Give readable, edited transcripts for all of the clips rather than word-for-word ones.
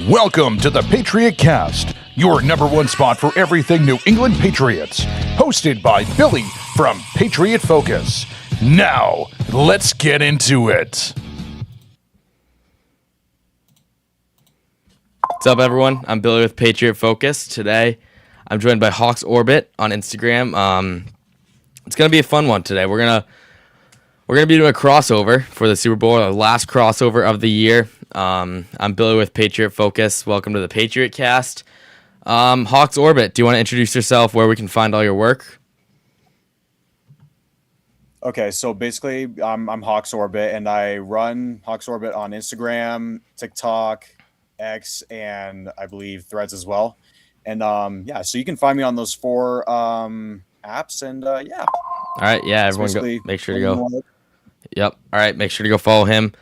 Welcome to the PatriotCast, your number one spot for everything New England Patriots. Hosted by Billy from Patriot Focus. Now, let's get into it. What's up, everyone? I'm Billy with Patriot Focus. Today, I'm joined by HawksOrbit on Instagram. It's gonna be a fun one today. We're gonna be doing a crossover for the Super Bowl, our last crossover of the year. I'm Billy with Patriot Focus. Welcome to the PatriotCast. HawksOrbit, do you want to introduce yourself, where we can find all your work? Okay, so basically, I'm HawksOrbit, and I run HawksOrbit on Instagram, TikTok, X, and I believe Threads as well. And so you can find me on those four apps, and yeah. All right, yeah, everyone go, make sure to go. Yep. All right, make sure to go follow him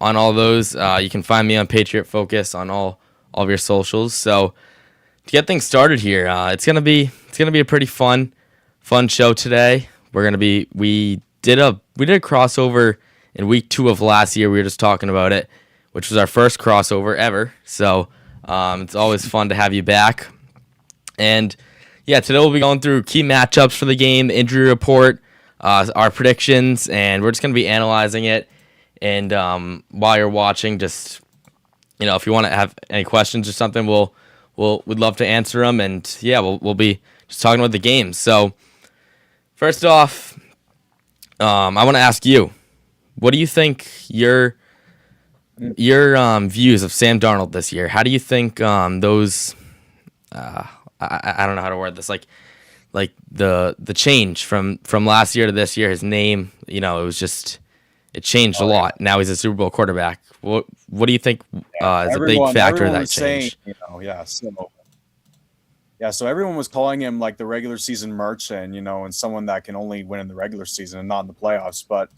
on all those. You can find me on Patriot Focus on all of your socials. So to get things started here, it's gonna be a pretty fun show today. We did a crossover in week 2 of last year. We were just talking about it, which was our first crossover ever. So it's always fun to have you back. And yeah, today we'll be going through key matchups for the game, injury report, our predictions, and we're just going to be analyzing it. And while you're watching, just, if you want to have any questions or something, we'd love to answer them. And yeah, we'll be just talking about the game. So first off, I want to ask you, what do you think your views of Sam Darnold this year? How do you think those? I don't know how to word this. Like the change from last year to this year, his name, it changed a lot. Now he's a Super Bowl quarterback. What do you think is a big factor of that change? So everyone was calling him like the regular season merchant, and someone that can only win in the regular season and not in the playoffs. But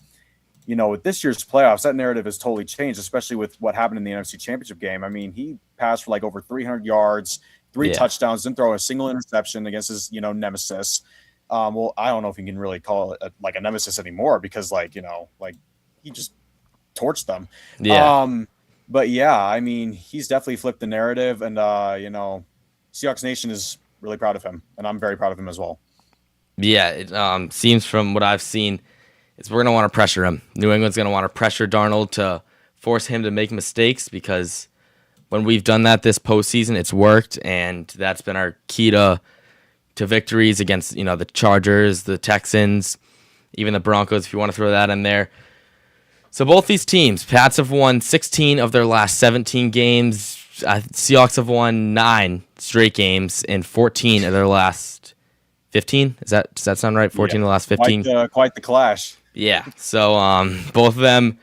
with this year's playoffs, that narrative has totally changed, especially with what happened in the NFC Championship game. I mean, he passed for like over 300 yards. 3 touchdowns, didn't throw a single interception against his, nemesis. Well, I don't know if you can really call it a nemesis anymore because, he just torched them. Yeah. But yeah, I mean, he's definitely flipped the narrative, and Seahawks Nation is really proud of him, and I'm very proud of him as well. Yeah, it seems from what I've seen, we're gonna want to pressure him. New England's gonna want to pressure Darnold to force him to make mistakes because when we've done that this postseason, it's worked, and that's been our key to victories against, the Chargers, the Texans, even the Broncos, if you want to throw that in there. So both these teams, Pats have won 16 of their last 17 games. Seahawks have won 9 straight games in 14 of their last 15. Does that sound right? 14 of the last 15. Quite the clash. Yeah. So both of them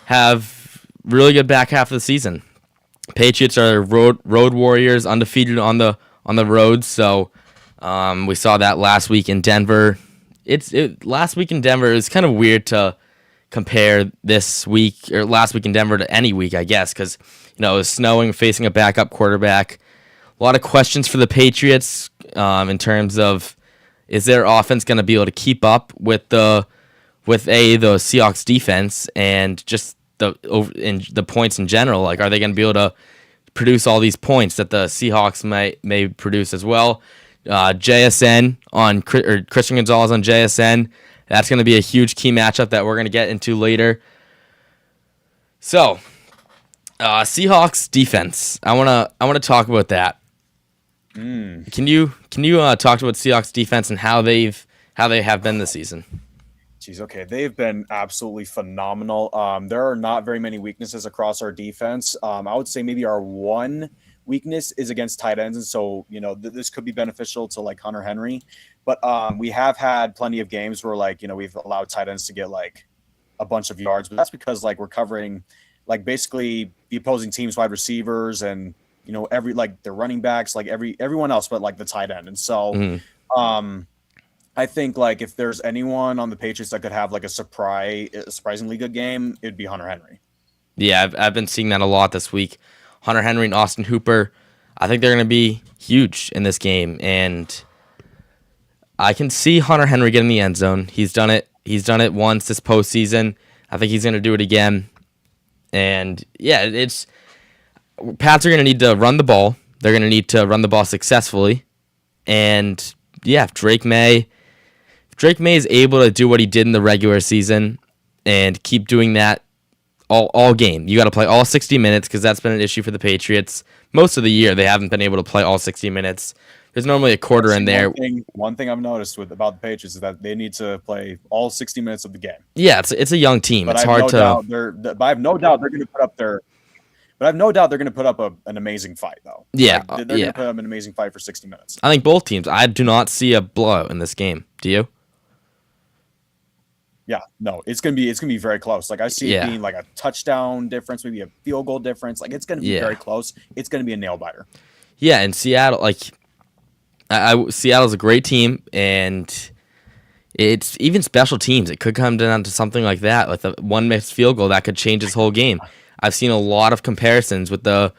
have really good back half of the season. Patriots are road warriors, undefeated on the road. So we saw that last week in Denver. Last week in Denver, it was kind of weird to compare this week or last week in Denver to any week, I guess, because it was snowing, facing a backup quarterback. A lot of questions for the Patriots in terms of, is their offense going to be able to keep up with the Seahawks defense and just the points in general? Like, are they going to be able to produce all these points that the Seahawks may produce as well? JSN or Christian Gonzalez on JSN. That's going to be a huge key matchup that we're going to get into later. So, Seahawks defense. I want to talk about that. Can you talk about Seahawks defense and how they have been this season? Okay. They've been absolutely phenomenal. There are not very many weaknesses across our defense. I would say maybe our one weakness is against tight ends, and so this could be beneficial to like Hunter Henry. But we have had plenty of games where we've allowed tight ends to get like a bunch of yards, but that's because we're covering basically the opposing team's wide receivers and every their running backs, everyone else but the tight end, and so. I think if there's anyone on the Patriots that could have a surprisingly good game, it'd be Hunter Henry. Yeah, I've been seeing that a lot this week. Hunter Henry and Austin Hooper, I think they're going to be huge in this game, and I can see Hunter Henry getting the end zone. He's done it once this postseason. I think he's going to do it again. And yeah, Pats are going to need to run the ball. They're going to need to run the ball successfully. And, yeah, if Drake Maye is able to do what he did in the regular season and keep doing that all game. You got to play all 60 minutes because that's been an issue for the Patriots. Most of the year, they haven't been able to play all 60 minutes. There's normally a quarter in there. One thing I've noticed about the Patriots is that they need to play all 60 minutes of the game. Yeah, it's a young team. But it's I hard but I have no doubt they're going to put up an amazing fight, though. Yeah, they're going to put up an amazing fight for 60 minutes. I think both teams. I do not see a blowout in this game. Do you? Yeah, no, it's gonna be very close. Like I see it being like a touchdown difference, maybe a field goal difference. Like it's gonna be very close. It's gonna be a nail biter. Yeah, and Seattle, like Seattle's a great team, and it's even special teams. It could come down to something like that, with a one missed field goal that could change this whole game. I've seen a lot of comparisons with the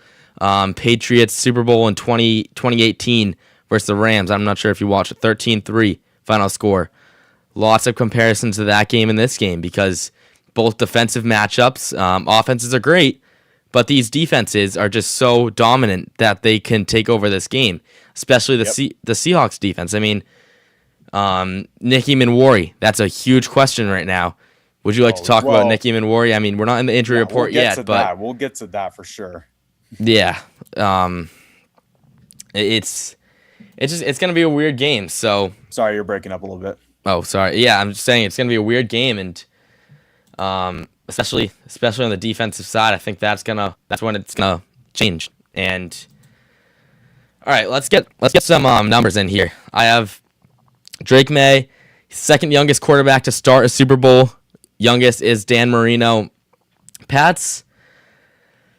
Patriots Super Bowl in 2018 versus the Rams. I'm not sure if you watched it, 13-3 final score. Lots of comparisons to that game and this game because both defensive matchups, offenses are great, but these defenses are just so dominant that they can take over this game, especially the Seahawks defense. I mean, Nicky Manwari, that's a huge question right now. Would you like to talk about Nicky Manwari? I mean, we're not in the injury report yet, but we'll get to that for sure. Yeah, it's going to be a weird game. So sorry, you're breaking up a little bit. Oh, sorry. Yeah, I'm just saying it's going to be a weird game, and especially on the defensive side, I think that's when it's gonna change. And all right, let's get some numbers in here. I have Drake Maye, second youngest quarterback to start a Super Bowl. Youngest is Dan Marino. Pats,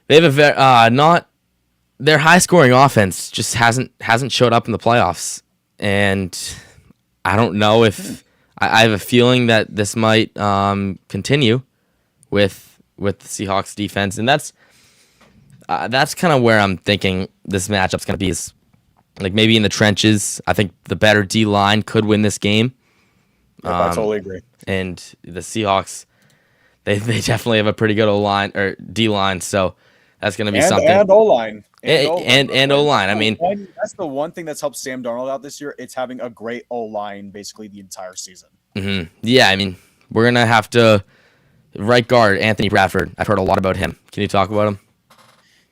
they have their high scoring offense just hasn't showed up in the playoffs, and I don't know if I have a feeling that this might continue with the Seahawks defense, and that's kind of where I'm thinking this matchup's going to be, is like maybe in the trenches. I think the better D line could win this game. I totally agree. And the Seahawks, they definitely have a pretty good O-line or D-line, so that's going to be something. And O-line. And O-line. I mean, that's the one thing that's helped Sam Darnold out this year. It's having a great O-line basically the entire season. Mm-hmm. Yeah, I mean, we're going to have to right guard Anthony Bradford. I've heard a lot about him. Can you talk about him?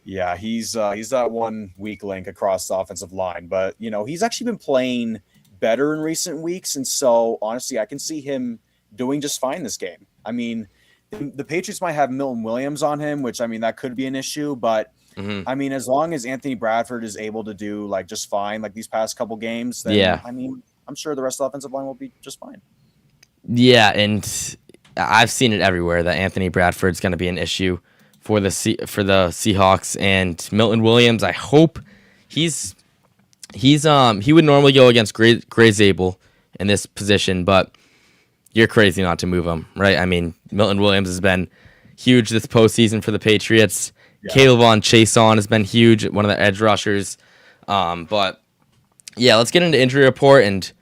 Yeah, he's that one weak link across the offensive line, but he's actually been playing better in recent weeks, and so honestly, I can see him doing just fine this game. I mean, the Patriots might have Milton Williams on him, which I mean that could be an issue, but I mean, as long as Anthony Bradford is able to do like just fine, like these past couple games, then I mean, I'm sure the rest of the offensive line will be just fine. Yeah, and I've seen it everywhere that Anthony Bradford's going to be an issue for the Seahawks, and Milton Williams, I hope he would normally go against Gray Zabel in this position, but you're crazy not to move him, right? I mean, Milton Williams has been huge this postseason for the Patriots. Yeah. Caleb Chason has been huge, one of the edge rushers. But yeah, let's get into injury report and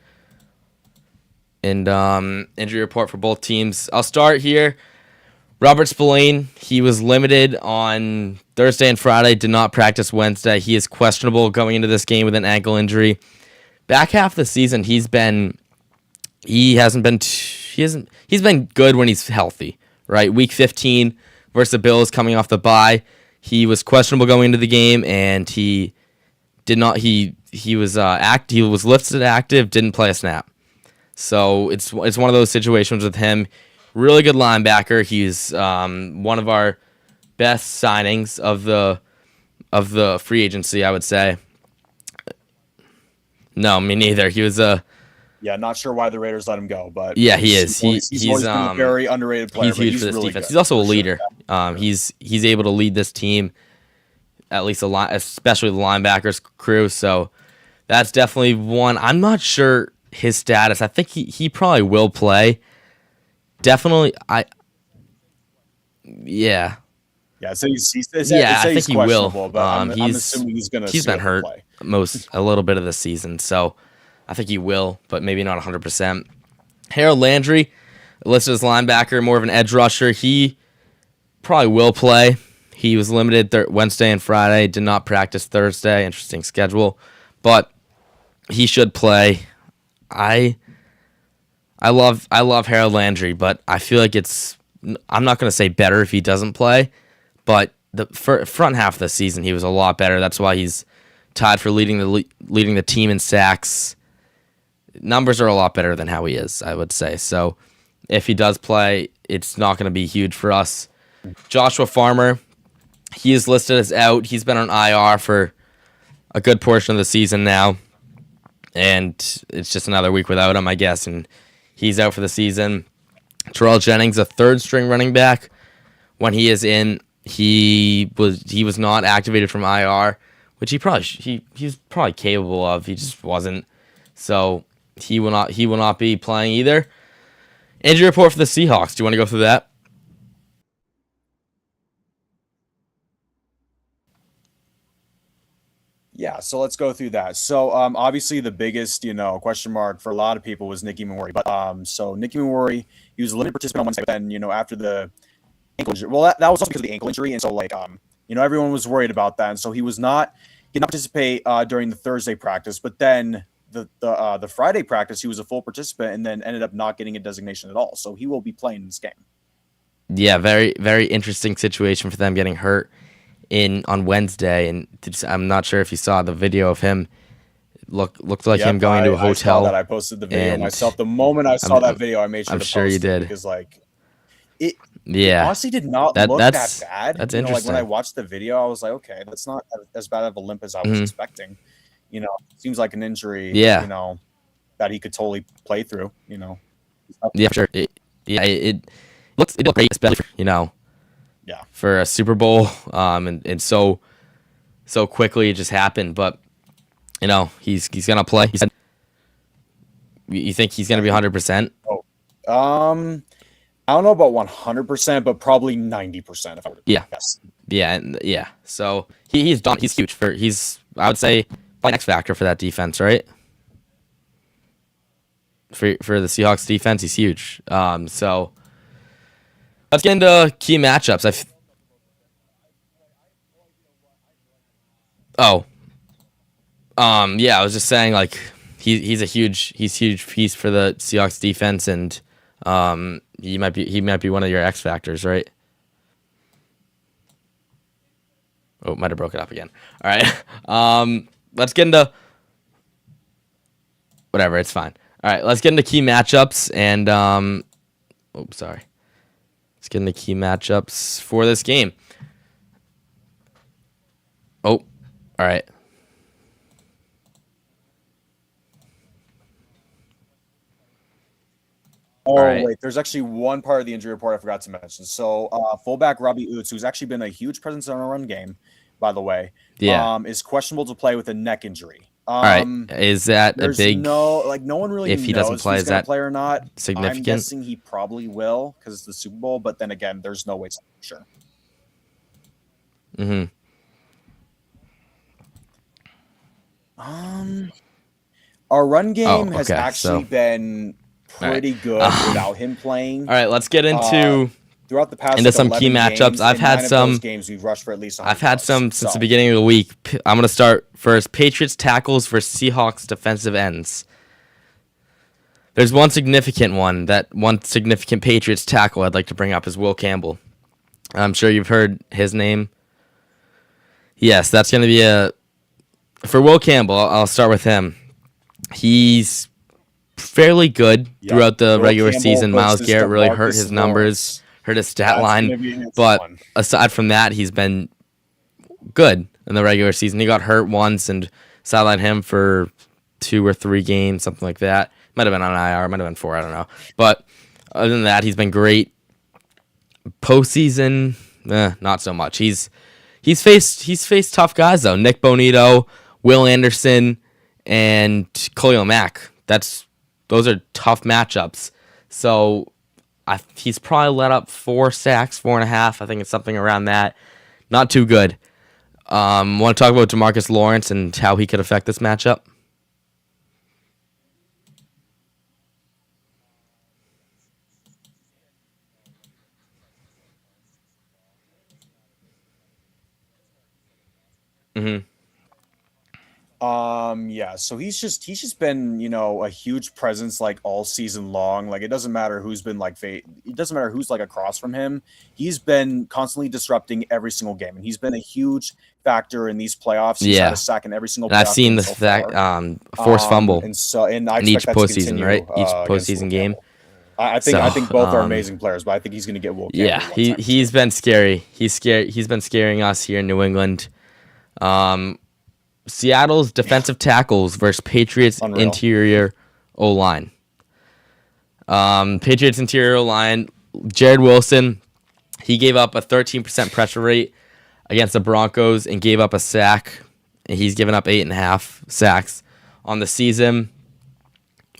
injury report for both teams. I'll start here. Robert Spillane, he was limited on Thursday and Friday, did not practice Wednesday. He is questionable going into this game with an ankle injury. Back half of the season, he's been good when he's healthy, right? Week 15 versus the Bills coming off the bye. He was questionable going into the game, and he was listed active, didn't play a snap. So it's one of those situations with him. Really good linebacker. He's one of our best signings of the free agency, I would say. No, me neither. He was not sure why the Raiders let him go, but yeah, he is. He's a very underrated player. He's huge for this really defense. Good. He's also a leader. Sure. He's able to lead this team, at least especially the linebackers crew. So that's definitely one. I'm not sure his status. I think he probably will play. Definitely, yeah. Yeah, so I think he will. But I'm assuming he's going to. He's been hurt a little bit of the season, so I think he will, but maybe not 100%. Harold Landry, listed as linebacker, more of an edge rusher. He probably will play. He was limited Wednesday and Friday. Did not practice Thursday. Interesting schedule, but he should play. I love Harold Landry, but I feel like I'm not going to say better if he doesn't play, but the front half of the season he was a lot better. That's why he's tied for leading the team in sacks. Numbers are a lot better than how he is, I would say. So if he does play, it's not going to be huge for us. Joshua Farmer, he is listed as out. He's been on IR for a good portion of the season now, and it's just another week without him, I guess, and he's out for the season. Terrell Jennings, a third-string running back. When he is in, he was not activated from IR, which he was probably capable of. He just wasn't. So he will not be playing either. Injury report for the Seahawks. Do you want to go through that? Yeah, so let's go through that. So obviously the biggest, question mark for a lot of people was Nicky Moore. But so Nicky Moore, he was a limited participant on Wednesday, but then, after the ankle injury, well, that was also because of the ankle injury, and so everyone was worried about that, and so he did not participate during the Thursday practice, but then the Friday practice he was a full participant, and then ended up not getting a designation at all. So he will be playing this game. Yeah, very very interesting situation for them getting hurt on Wednesday, and I'm not sure if you saw the video of him. Looked like him going to a hotel. I saw that. I posted the video myself. The moment I saw that video, I made sure to post you did. It because it honestly did not look that bad. That's interesting. When I watched the video, I was like, okay, that's not as bad of a limp as I was expecting. Seems like an injury. Yeah. That he could totally play through. Yeah, for sure. It looked great, especially for, for a Super Bowl. And so quickly it just happened. But he's gonna play. He said, you think he's gonna be 100%? I don't know about 100%, but probably 90%. If I were to guess. Yeah. So he's done. He's huge I would say probably X factor for that defense, right? For the Seahawks defense, he's huge. So let's get into key matchups. I was just saying, like, he's a huge piece for the Seahawks defense, and he might be one of your X factors, right? Oh, might have broke it up again. All right. Let's get into whatever. It's fine. All right. Let's get into key matchups, and sorry. Let's get into key matchups for this game. Oh, all right. Oh, right. Wait, there's actually one part of the injury report I forgot to mention. So, fullback Robbie Oots, who's actually been a huge presence in our run game, by the way, is questionable to play with a neck injury. All right, is that a big? No one really if he doesn't play, is that play or not? Significant? I'm guessing he probably will because it's the Super Bowl. But then again, there's no way to be sure. Mm-hmm. Our run game has actually been pretty good without him playing. All right, let's get into throughout the past some key matchups. I've had some games we've rushed for at least 100 I've had some since the beginning of the week. I'm going to start first. Patriots tackles versus Seahawks defensive ends. There's one significant Patriots tackle I'd like to bring up is Will Campbell. I'm sure you've heard his name. Yes, that's going to be for Will Campbell. I'll start with him. He's fairly good throughout the regular season. Myles Garrett really hurt his numbers, hurt his stat line. But aside from that, he's been good in the regular season. He got hurt once and sidelined him for 2 or 3 games, something like that. Might have been on IR, might have been 4, I don't know. But other than that, he's been great. Postseason, not so much. He's faced tough guys though. Nick Bonito, Will Anderson, and Khalil Mack. Those are tough matchups. So he's probably let up 4 sacks, 4.5. I think it's something around that. Not too good. Want to talk about DeMarcus Lawrence and how he could affect this matchup? Yeah, so he's just been, a huge presence like all season long. Like it doesn't matter who's been it doesn't matter who's like across from him. He's been constantly disrupting every single game, and he's been a huge factor in these playoffs. He's had Yeah. a sack in every single And I've playoff seen game the so fact far. forced fumble And I in each expect that to postseason, continue right? Each against postseason Will game. Campbell. I think both are um, amazing players, but I think he's going to get Will Campbell. Yeah, one time he's too. been scary. He's scared. He's been scaring us here in New England. Seattle's defensive tackles versus Patriots Unreal. interior O-line. Patriots interior O-line, Jared Wilson, he gave up a 13% pressure rate against the Broncos and gave up a sack. And he's given up 8.5 sacks on the season.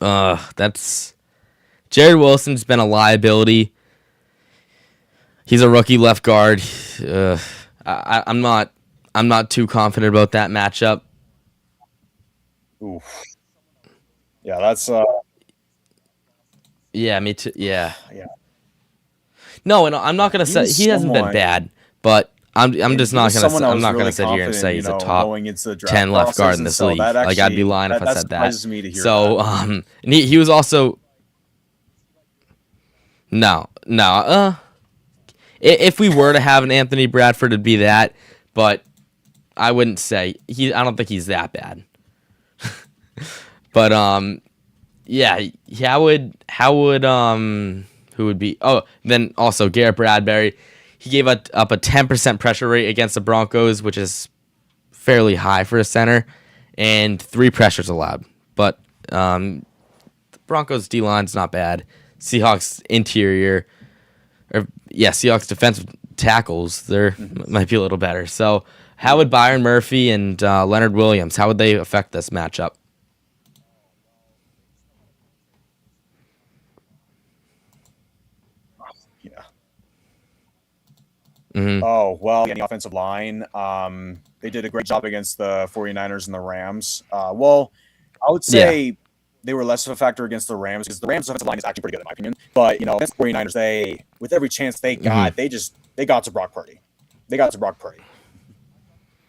That's Jared Wilson's been a liability. He's a rookie left guard. I'm not too confident about that matchup. Oof. Yeah, that's Yeah, me too. Yeah. yeah. No, and I'm not gonna say He's he hasn't been someone- bad, but I'm just He not was gonna someone I I'm was not really gonna sit here and confident, say he's a top going into the draft 10 left guard process, in and this so league. that Like I'd be actually- lying if I that said that. surprises me to hear So that. and he was also no. If we were to have an Anthony Bradford, it'd be that, but I wouldn't say I don't think he's that bad. But yeah, how would who would be? Oh, then also Garrett Bradbury. He gave up a 10% pressure rate against the Broncos, which is fairly high for a center, and 3 pressures allowed. But the Broncos D line's not bad. Seahawks interior, Seahawks defensive tackles, they're might be a little better. So how would Byron Murphy and Leonard Williams, how would they affect this matchup? Yeah. Mm-hmm. Oh, well, the offensive line, they did a great job against the 49ers and the Rams. Well, I would say they were less of a factor against the Rams because the Rams' offensive line is actually pretty good in my opinion. But, against the 49ers, with every chance they got, they got to Brock Purdy. They got to Brock Purdy.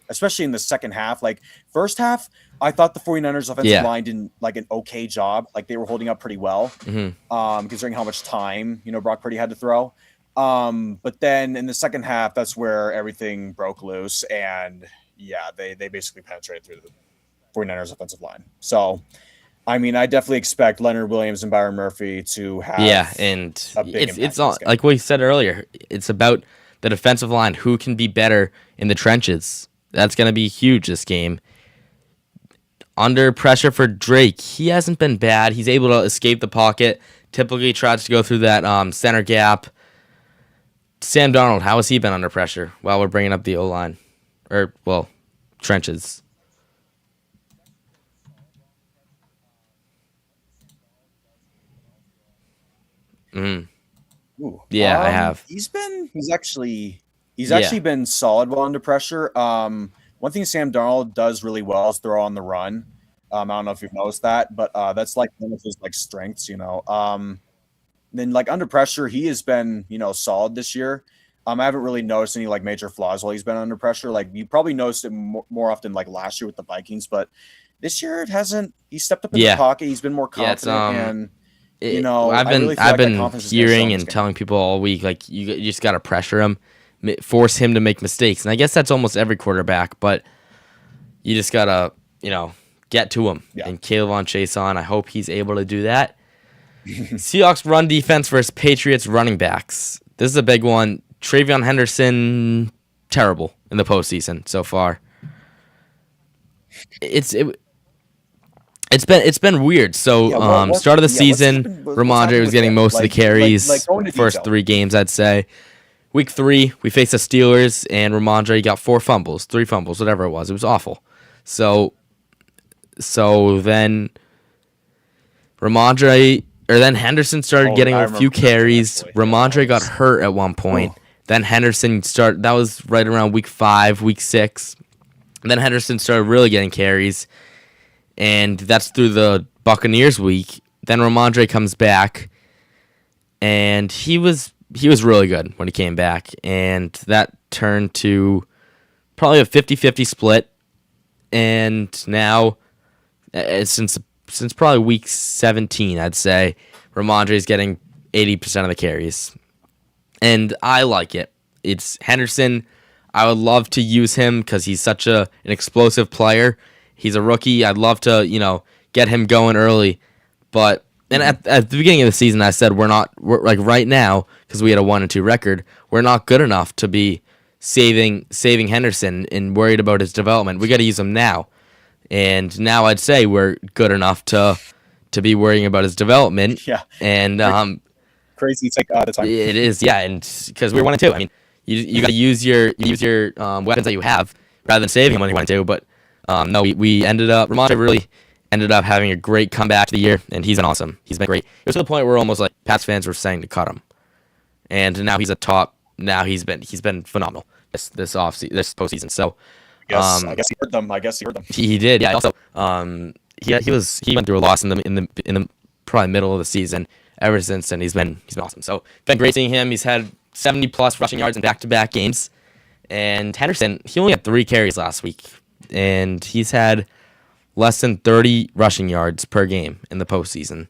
Especially in the second half. Like, first half, I thought the 49ers offensive line did an okay job. Like, they were holding up pretty well, considering how much time, Brock Purdy had to throw. But then in the second half, that's where everything broke loose. And, they basically penetrated through the 49ers offensive line. So, I mean, I definitely expect Leonard Williams and Byron Murphy to have and a big impact it's in all this game. like we said earlier. It's about the defensive line. Who can be better in the trenches? That's going to be huge this game. Under pressure for Drake, he hasn't been bad. He's able to escape the pocket. Typically tries to go through that center gap. Sam Darnold, how has he been under pressure while we're bringing up the O-line? Trenches. Ooh. Yeah, I have. He's actually been solid while under pressure. One thing Sam Darnold does really well is throw on the run. I don't know if you've noticed that, but that's like one of his strengths. Then under pressure, he has been solid this year. I haven't really noticed any major flaws while he's been under pressure. Like you probably noticed it more often last year with the Vikings, but this year it hasn't. He stepped up in the pocket. He's been more confident and. I've been hearing and telling people all week, you just got to pressure him, force him to make mistakes. And I guess that's almost every quarterback, but you just got to, get to him. Yeah. And Kayvon Chason, I hope he's able to do that. Seahawks run defense versus Patriots running backs. This is a big one. Travion Henderson, terrible in the postseason so far. It's been weird. So start of the season, Ramondre was getting most of the carries first 3 games, I'd say. Week 3, we faced the Steelers, and Ramondre got 3 fumbles, whatever it was. It was awful. So then then Henderson started getting a few carries. Ramondre got hurt at one point. Then Henderson that was right around week 5, week 6. And then Henderson started really getting carries. And that's through the Buccaneers week. Then Ramondre comes back, and he was really good when he came back, and that turned to probably a 50-50 split. and now since probably week 17, I'd say Ramondre's getting 80% of the carries, and I like it. It's Henderson. I would love to use him because he's such an explosive player. He's a rookie. I'd love to get him going early, but. And at the beginning of the season, I said we're like right now, because we had a 1-2 record, we're not good enough to be saving Henderson and worried about his development. We got to use him now, and now I'd say we're good enough to be worrying about his development. Yeah, and crazy take the time. It is, yeah, and because we're 1-2. I mean, you got to use your weapons that you have rather than saving him when you 1-2. But no, we ended up Ramondre really ended up having a great comeback to the year, and he's been awesome. He's been great. It was to the point where almost like Pats fans were saying to cut him, and now he's a top. Now he's been phenomenal this postseason. So, I guess he heard them. He did. Yeah. Also, he went through a loss in the probably middle of the season. Ever since then, he's been awesome. So, been great seeing him. He's had 70+ rushing yards in back-to-back games, and Henderson, he only had 3 carries last week, and he's had less than 30 rushing yards per game in the postseason.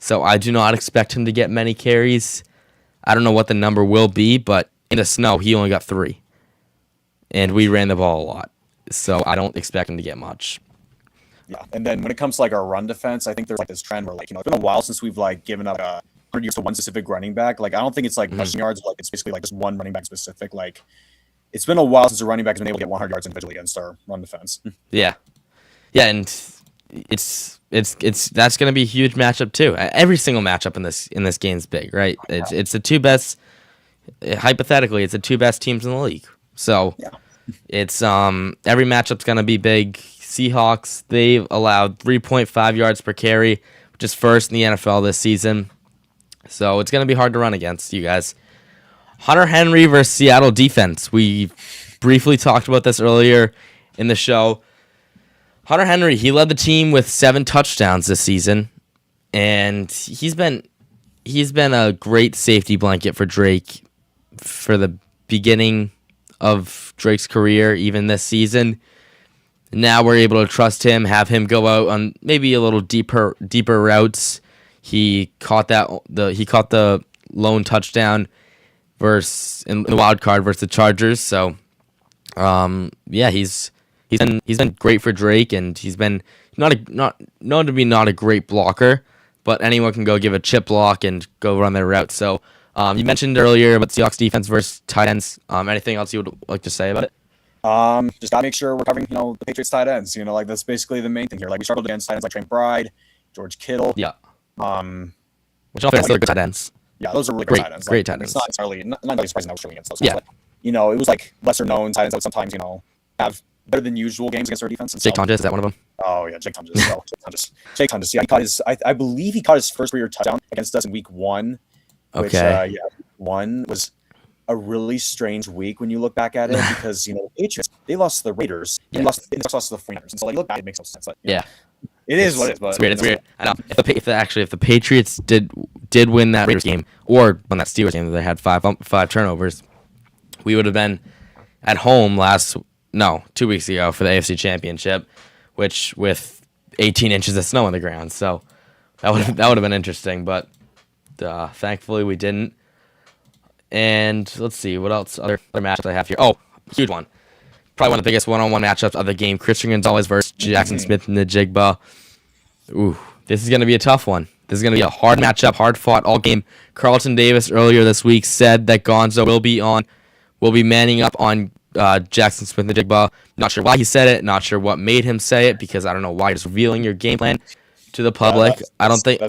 So I do not expect him to get many carries. I don't know what the number will be, but in the snow, he only got 3. And we ran the ball a lot. So I don't expect him to get much. Yeah, and then when it comes to like our run defense, I think there's like this trend where it's been a while since we've like given up 100 yards to one specific running back. Like I don't think it's like rushing yards, like it's basically like just one running back specific. Like it's been a while since a running back has been able to get 100 yards individually against our run defense. Yeah. Yeah, and it's that's going to be a huge matchup too. Every single matchup in this game is big, right? It's the 2 best. Hypothetically, it's the 2 best teams in the league. So it's every matchup's going to be big. Seahawks, they've allowed 3.5 yards per carry, which is first in the NFL this season. So it's going to be hard to run against you guys. Hunter Henry versus Seattle defense. We briefly talked about this earlier in the show. Hunter Henry, he led the team with 7 touchdowns this season, and he's been a great safety blanket for Drake for the beginning of Drake's career, even this season. Now we're able to trust him, have him go out on maybe a little deeper routes. He caught the lone touchdown in the wild card versus the Chargers. So, he's been great for Drake, and he's been known to be not a great blocker, but anyone can go give a chip block and go run their route. So, you mentioned earlier about Seahawks defense versus tight ends. Anything else you would like to say about it? Just gotta make sure we're covering, the Patriots tight ends. Like that's basically the main thing here. Like we struggled against tight ends like Trent Bride, George Kittle. Yeah. Which all they're good tight ends. Yeah, those are really great tight ends. Great tight ends. It's not entirely surprising that we're struggling against those. Yeah. It was like lesser known tight ends that would sometimes, have better than usual games against our defense. Jake Tonjes, is that one of them? Oh yeah, Jake Tonjes. Jake Tonjes. Yeah, he caught his. I believe he caught his first career touchdown against us in week 1. Which, okay. Week 1 was a really strange week when you look back at it because the Patriots, they lost to the Raiders, they lost to the 49ers, and so like you look back, it makes no sense. Like, it is what it is. But it's weird. I know. If the Patriots did win that Raiders game or won that Steelers game that they had 5 turnovers, we would have been at home 2 weeks ago for the AFC Championship, which with 18 inches of snow on the ground. So that would have been interesting, but thankfully we didn't. And let's see what else other matchups I have here. Oh, huge one. Probably one of the biggest one-on-one matchups of the game. Christian Gonzalez versus Jackson Smith in the Jigba. Ooh, this is going to be a tough one. This is going to be a hard matchup, hard fought all game. Carlton Davis earlier this week said that Gonzo will be manning up on Jackson Smith in the Jigba. Not sure why he said it. Not sure what made him say it, because I don't know why he's revealing your game plan to the public. I don't think.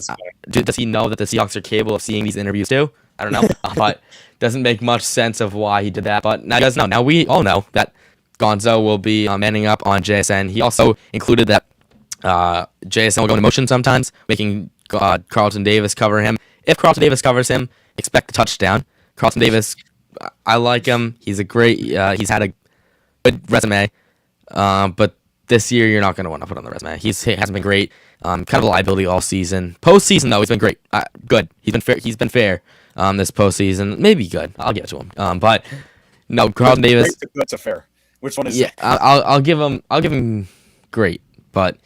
Does he know that the Seahawks are capable of seeing these interviews too? I don't know, but doesn't make much sense of why he did that. But now you guys know. Now we all know that Gonzo will be manning up on JSN. He also included that JSN will go into motion sometimes, making Carlton Davis cover him. If Carlton Davis covers him, expect a touchdown. Carlton Davis, I like him. He's he's had a good resume, but this year you're not going to want to put on the resume. He hasn't been great. Kind of a liability all season. Postseason though, he's been great. Good. He's been fair. This postseason, maybe good. I'll give it to him. But no, Carlton Davis. That's a fair. Which one is Yeah, it? I'll give him great, but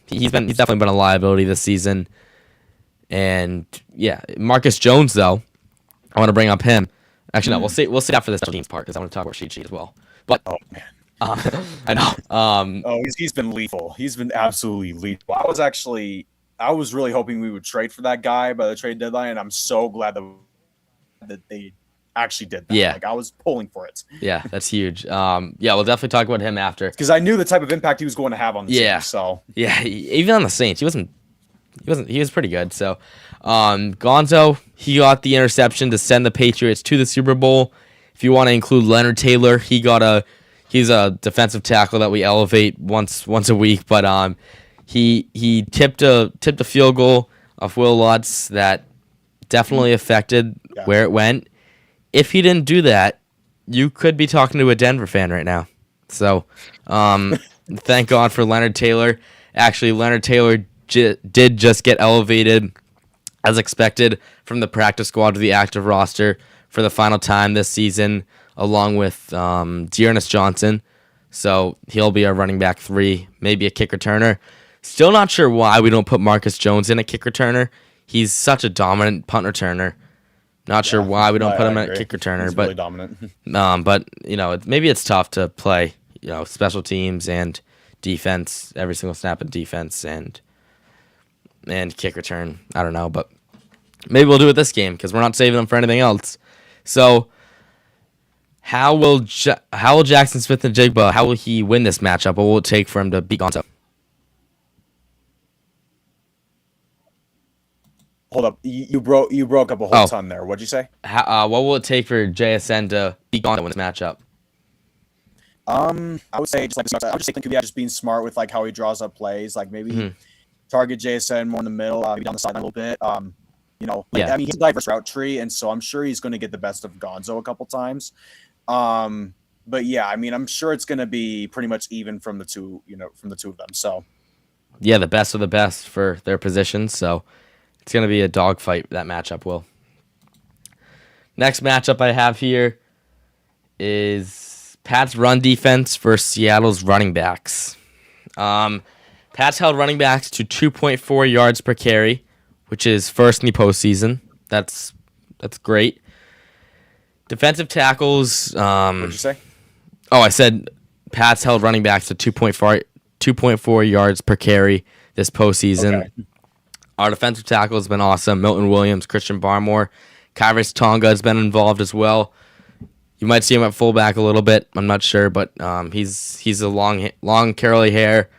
he's definitely been a liability this season. And yeah, Marcus Jones though, I want to bring up him. Actually, no, we'll see after this team's part because I want to talk about cheat sheet as well. But Oh man. I know. Oh, he's been lethal. He's been absolutely lethal. I was really hoping we would trade for that guy by the trade deadline, and I'm so glad that they actually did that. Yeah. Like I was pulling for it Yeah, that's huge. Yeah, we'll definitely talk about him after. because I knew the type of impact he was going to have on the Yeah. team. So Yeah, even on the Saints, he was pretty good. So, Gonzo, he got the interception to send the Patriots to the Super Bowl. If you want to include Leonard Taylor, he's a defensive tackle that we elevate once a week, but he tipped a field goal of Will Lutz that definitely affected where it went. If he didn't do that, you could be talking to a Denver fan right now. So, thank God for Leonard Taylor. Actually, Leonard Taylor did just get elevated, as expected, from the practice squad to the active roster for the final time this season, along with Dearness Johnson. So he'll be our running back 3, maybe a kick returner. Still not sure why we don't put Marcus Jones in a kick returner. He's such a dominant punt returner. Not sure why we don't put him in a kick returner, he's but really dominant. but maybe it's tough to play special teams and defense every single snap of defense and kick return. I don't know, but maybe we'll do it this game because we're not saving them for anything else. So how will Jackson Smith-Njigba, how will he win this matchup? What will it take for him to beat Gonzo? Hold up, you broke up a whole ton there. What'd you say? What will it take for JSN to beat Gonzo in this matchup? I would say just being smart with like how he draws up plays, like maybe target JSN more in the middle, maybe down the sideline a little bit. I mean, he's a diverse route tree, and so I'm sure he's going to get the best of Gonzo a couple times. But yeah, I mean, I'm sure it's going to be pretty much even from the two of them. So yeah, the best of the best for their positions. So it's going to be a dogfight, that matchup will. Next matchup I have here is Pat's run defense versus Seattle's running backs. Pat's held running backs to 2.4 yards per carry, which is first in the postseason. That's great. Defensive tackles. What did you say? Oh, I said Pat's held running backs to 2.4 yards per carry this postseason. Okay. Our defensive tackle has been awesome. Milton Williams, Christian Barmore, Kyrus Tonga has been involved as well. You might see him at fullback a little bit. I'm not sure, but he's a long curly hair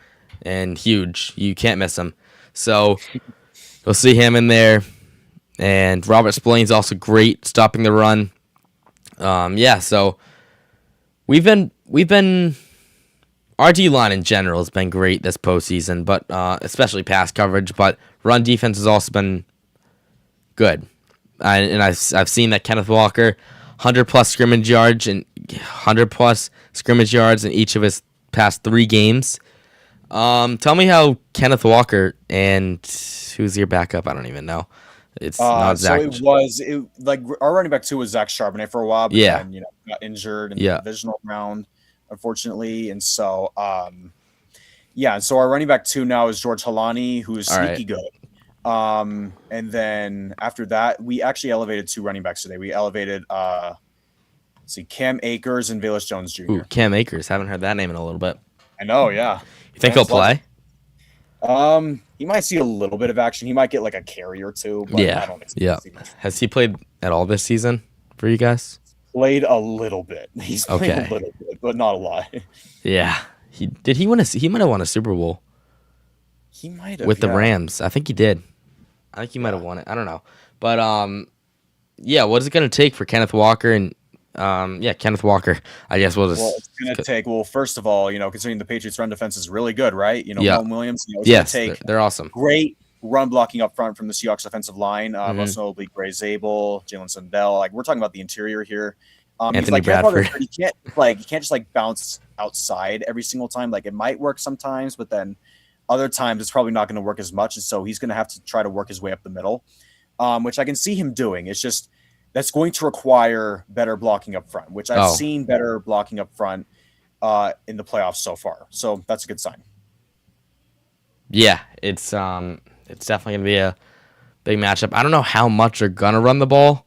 and huge. You can't miss him. So you'll see him in there. And Robert Spillane's also great stopping the run. So we've been our D-line in general has been great this postseason, but especially pass coverage. But run defense has also been good, and I've seen that Kenneth Walker 100+ scrimmage yards and 100+ scrimmage yards in each of his past 3 games. Tell me how Kenneth Walker and who's your backup? I don't even know. It's not Zach. So our running back 2 was Zach Charbonnet for a while, but then, got injured in the divisional round, unfortunately, and so and so our running back 2 now is George Halani, who is sneaky good. And then after that, we actually elevated 2 running backs today. We elevated Cam Akers and Velus Jones Jr. Ooh, Cam Akers, haven't heard that name in a little bit. I know, yeah. You think he'll play? He might see a little bit of action. He might get like a carry or 2. But I don't expect to see much. Has he played at all this season for you guys? Played a little bit. He's played a little bit, but not a lot. Yeah. He might have won a Super Bowl. He might have with the Rams. I think he did. I think he might have won it. I don't know. But what is it gonna take for Kenneth Walker and Kenneth Walker? I guess we'll just. Well, it's gonna take. Well, first of all, considering the Patriots' run defense is really good, right? Milton Williams. It's gonna take they're awesome. Great run blocking up front from the Seahawks offensive line. Most notably Gray Zabel, Jalen Sundell. Like we're talking about the interior here. Anthony Bradford. You can't just bounce outside every single time. Like it might work sometimes, but then other times it's probably not going to work as much. And so he's going to have to try to work his way up the middle, which I can see him doing. It's just that's going to require better blocking up front, which I've seen better blocking up front in the playoffs so far. So that's a good sign. Yeah, it's definitely gonna be a big matchup. I don't know how much they're gonna run the ball.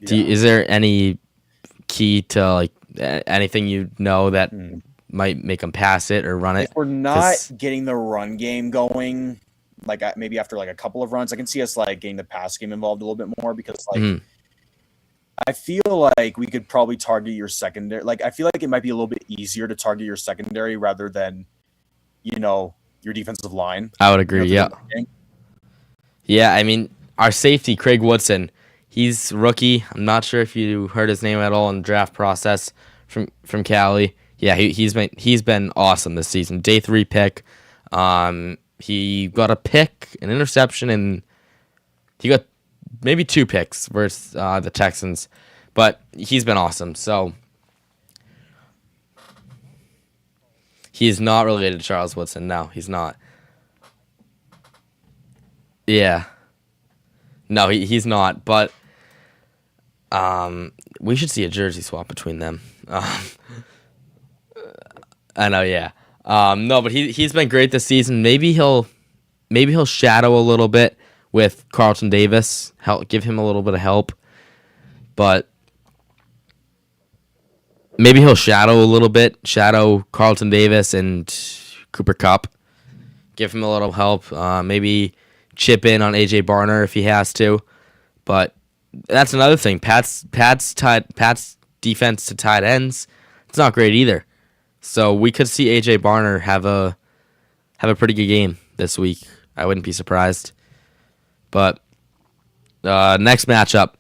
Is there any key to like anything that might make them pass it or run it? If we're not getting the run game going, like maybe after like a couple of runs, I can see us like getting the pass game involved a little bit more because like I feel like we could probably target your secondary. Like I feel like it might be a little bit easier to target your secondary rather than, your defensive line. I would agree. Yeah. I mean, our safety Craig Woodson, he's rookie. I'm not sure if you heard his name at all in the draft process from Cali. Yeah, he's been awesome this season. Day 3 pick. He got a pick, an interception, and he got maybe 2 picks versus the Texans. But he's been awesome. So he is not related to Charles Woodson. No, he's not. Yeah. No, he's not. But we should see a jersey swap between them. I know, yeah. No, but he's been great this season. Maybe he'll shadow a little bit with Carlton Davis. Give him a little bit of help. But maybe he'll shadow Carlton Davis and Cooper Kupp. Give him a little help. Maybe chip in on AJ Barner if he has to. But that's another thing. Pat's defense to tight ends, it's not great either. So we could see AJ Barner have a pretty good game this week. I wouldn't be surprised. But next matchup,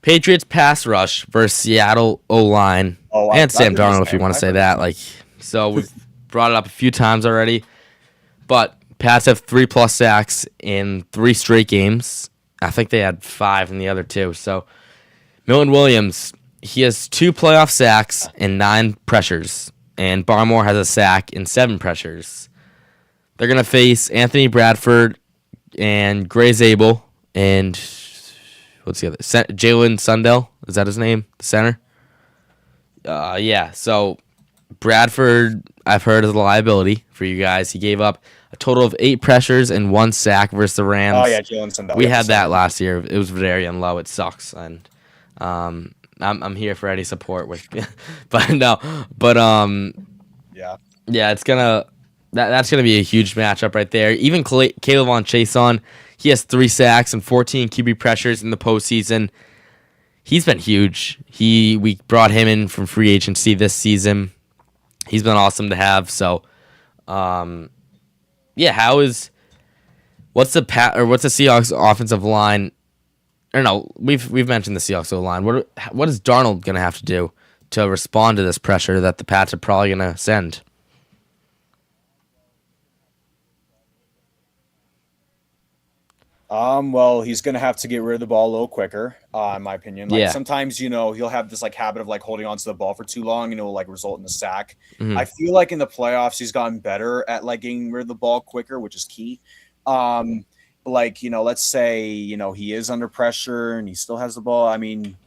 Patriots pass rush versus Seattle O-line and Sam Darnold, if you want to say that. So we've brought it up a few times already. But Pats have 3+ sacks in 3 straight games. I think they had 5 in the other 2. So Milton Williams, he has 2 playoff sacks and 9 pressures. And Barmore has a sack and 7 pressures. They're going to face Anthony Bradford and Gray Zabel and what's the other? Jalen Sundell. Is that his name? The center? Yeah. So Bradford, I've heard, is a liability for you guys. He gave up a total of 8 pressures and 1 sack versus the Rams. Oh, yeah, Jalen Sundell. We had that last year. It was very low. It sucks. And I'm here for any support with, but no, but yeah, it's that's gonna be a huge matchup right there. Even Kayvon Chason, he has 3 sacks and 14 QB pressures in the postseason. He's been huge. We brought him in from free agency this season. He's been awesome to have. So, yeah, what's the Seahawks offensive line? Or no, we've mentioned the Seahawks O-line. What is Darnold gonna have to do to respond to this pressure that the Pats are probably gonna send? Well, he's gonna have to get rid of the ball a little quicker, in my opinion. Sometimes, he'll have this habit of holding on to the ball for too long and it'll result in a sack. I feel like in the playoffs he's gotten better at getting rid of the ball quicker, which is key. Let's say, he is under pressure and he still has the ball. I mean,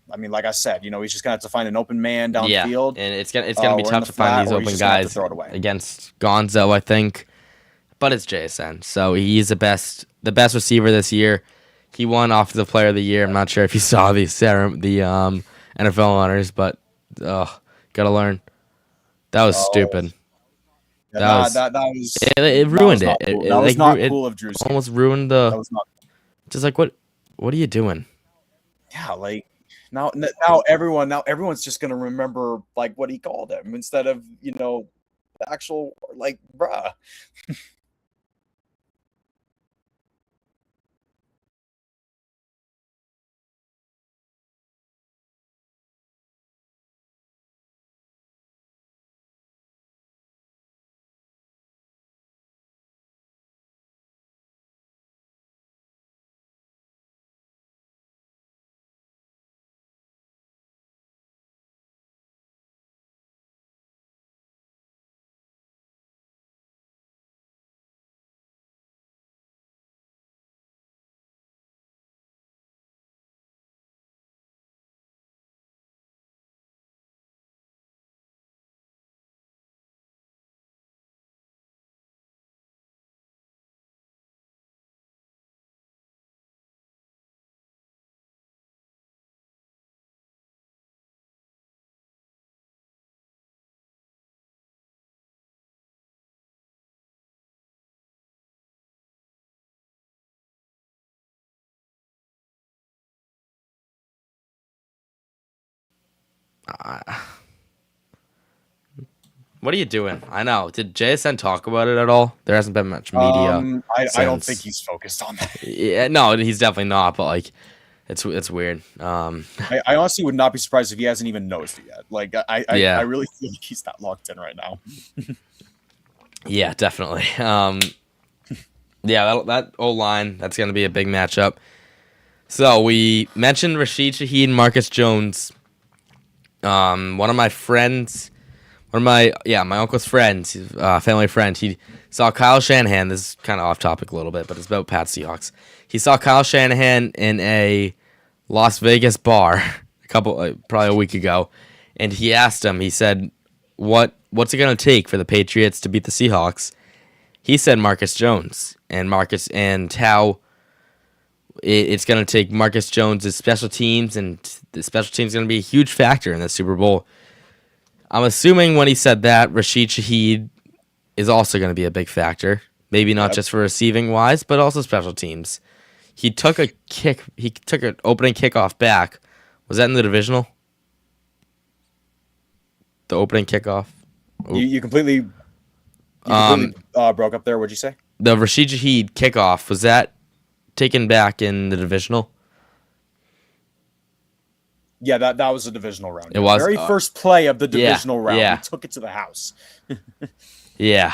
like I said, he's just gonna have to find an open man downfield. And it's gonna be tough to find these open guys against Gonzo, I think. But it's JSN, so he's the best receiver this year. He won Offensive Player of the Year. I'm not sure if you saw the NFL honors, but gotta learn. That was stupid. It ruined it. That was not cool of Drew. Almost ruined the. That was not. Just what are you doing? Yeah, now everyone's just gonna remember what he called him instead of the actual bruh. What are you doing? I know. Did JSN talk about it at all? There hasn't been much media. I don't think he's focused on that. Yeah, no, he's definitely not. But like, it's weird. I honestly would not be surprised if he hasn't even noticed it yet. Like, I really feel like he's not locked in right now. Yeah, definitely. Yeah, that O-line, that's going to be a big matchup. So we mentioned Rashid Shaheed and Marcus Jones. One of my uncle's friends, family friend, he saw Kyle Shanahan. This is kind of off topic a little bit, but it's about Pat Seahawks. He saw Kyle Shanahan in a Las Vegas bar probably a week ago, and he asked him. He said, "What's it gonna take for the Patriots to beat the Seahawks?" He said Marcus Jones, and how it's gonna take Marcus Jones' special teams, and the special teams is gonna be a huge factor in the Super Bowl. I'm assuming when he said that, Rashid Shaheed is also going to be a big factor. Maybe not just for receiving wise, but also special teams. He took an opening kickoff back. Was that in the divisional? The opening kickoff? You completely broke up there. What'd you say? The Rashid Shaheed kickoff, was that taken back in the divisional? Yeah, that was a divisional round. It was very first play of the divisional round. Yeah. We took it to the house. Yeah.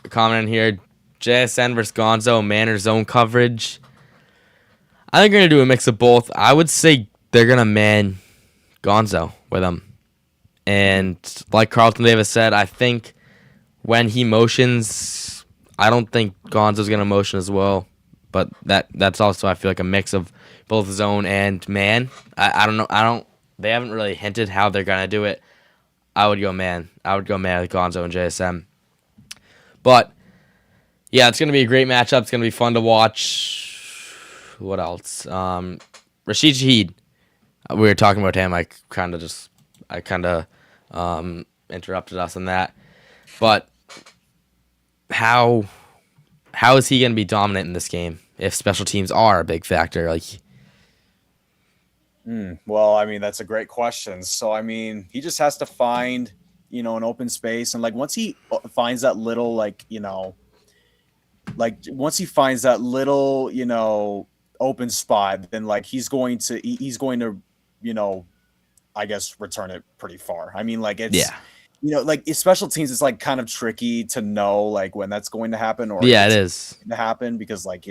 Comment in here: JSN versus Gonzo, man or zone coverage. I think they're gonna do a mix of both. I would say they're gonna man Gonzo with him, and like Carlton Davis said, I think when he motions, I don't think Gonzo's gonna motion as well. But that's also, I feel like, a mix of both zone and man. I don't know. They haven't really hinted how they're gonna do it. I would go man. I would go man with Gonzo and JSM. But yeah, it's gonna be a great matchup. It's gonna be fun to watch. What else? Rashid Shaheed. We were talking about him. I kind of interrupted us on that. But how is he gonna be dominant in this game if special teams are a big factor? Like. Well, I mean, that's a great question. So, I mean, he just has to find, an open space. And, like, once he finds that little, once he finds that little, open spot, then, like, he's going to, I guess, return it pretty far. I mean, like, it's, special teams, it's, like, kind of tricky to know, like, when that's going to happen or it is to happen because, like,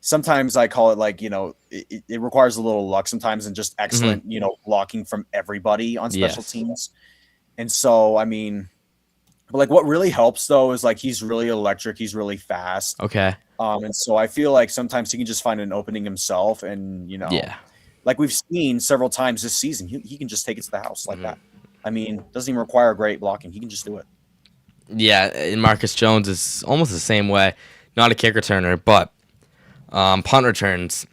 sometimes I call it like, it requires a little luck sometimes and just excellent, blocking from everybody on special teams. And so, I mean, but like what really helps though is like he's really electric. He's really fast. Okay. And so I feel like sometimes he can just find an opening himself and, like we've seen several times this season, he can just take it to the house like that. I mean, doesn't even require great blocking. He can just do it. Yeah. And Marcus Jones is almost the same way. Not a kick returner, but punt returns,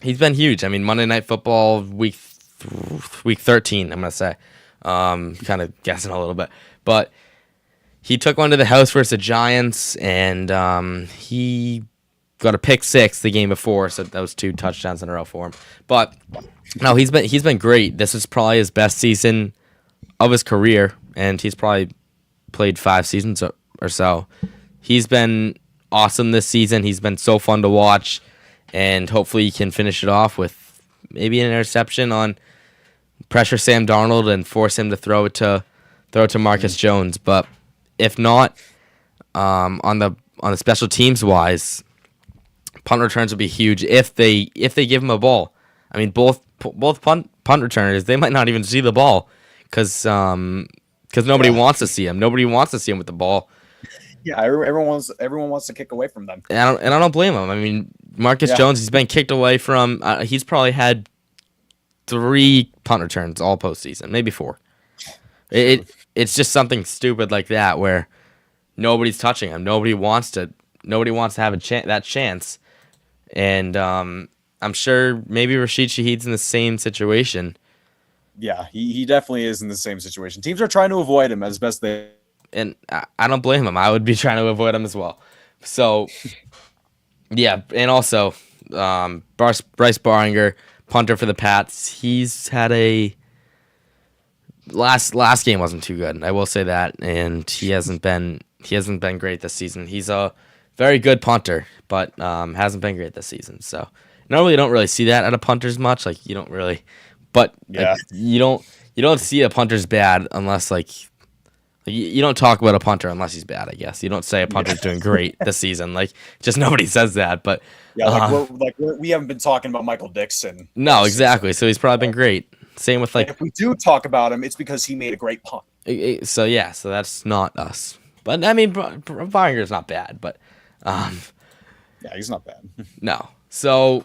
he's been huge. I mean, Monday Night Football week 13, I'm going to say. Kind of guessing a little bit. But he took one to the house versus the Giants, and he got a pick six the game before, so that was 2 touchdowns in a row for him. But, no, he's been great. This is probably his best season of his career, and he's probably played 5 seasons or so. He's been awesome this season. He's been so fun to watch, and hopefully he can finish it off with maybe an interception on pressure Sam Darnold and force him to throw it to Marcus Jones. But if not, on the special teams wise, punt returns would be huge if they give him a ball. I mean, both punt returners, they might not even see the ball because nobody wants to see him. Nobody wants to see him with the ball. Yeah, everyone wants to kick away from them. And I don't blame him. I mean, Marcus Jones, he's been kicked away from. He's probably had 3 punt returns all postseason, maybe 4. It's just something stupid like that where nobody's touching him. Nobody wants to have that chance. And I'm sure maybe Rashid Shaheed's in the same situation. Yeah, he definitely is in the same situation. Teams are trying to avoid him as best they. And I don't blame him. I would be trying to avoid him as well. So, yeah. And also, Bryce Baringer, punter for the Pats, he's had a last game wasn't too good. I will say that, and he hasn't been great this season. He's a very good punter, but hasn't been great this season. So normally you don't really see that out of punters much. Like you don't really, but like, you don't see a punter's bad unless like you don't talk about a punter unless he's bad. I guess you don't say a punter's doing great this season. Like just nobody says that. But yeah, we haven't been talking about Michael Dixon. No, exactly. So he's probably been great. Same with like if we do talk about him, it's because he made a great punt. So yeah, so that's not us. But I mean, Barringer's not bad, but yeah, he's not bad. No. So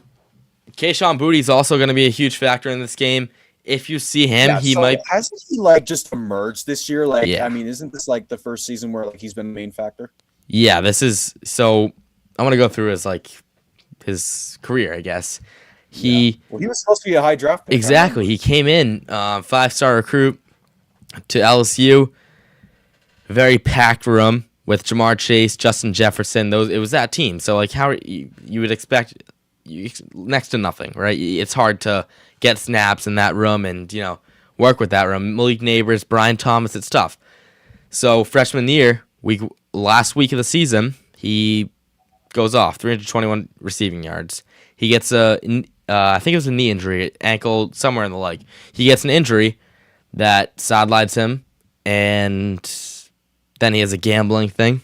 Kayshon Boutte's also going to be a huge factor in this game. If you see him, he might. Hasn't he like just emerged this year? Like, yeah. I mean, isn't this like the first season where like he's been the main factor? Yeah, this is. So I want to go through his career, I guess. He was supposed to be a high draft pick. Exactly. He came in 5-star recruit to LSU. Very packed room with Jamar Chase, Justin Jefferson. It was that team. So like, how you would expect next to nothing, right? It's hard to get snaps in that room and work with that room. Malik Neighbors, Brian Thomas, it's tough. So freshman year, last week of the season, he goes off 321 receiving yards. He gets I think it was a knee injury, ankle, somewhere in the leg. He gets an injury that sidelines him, and then he has a gambling thing.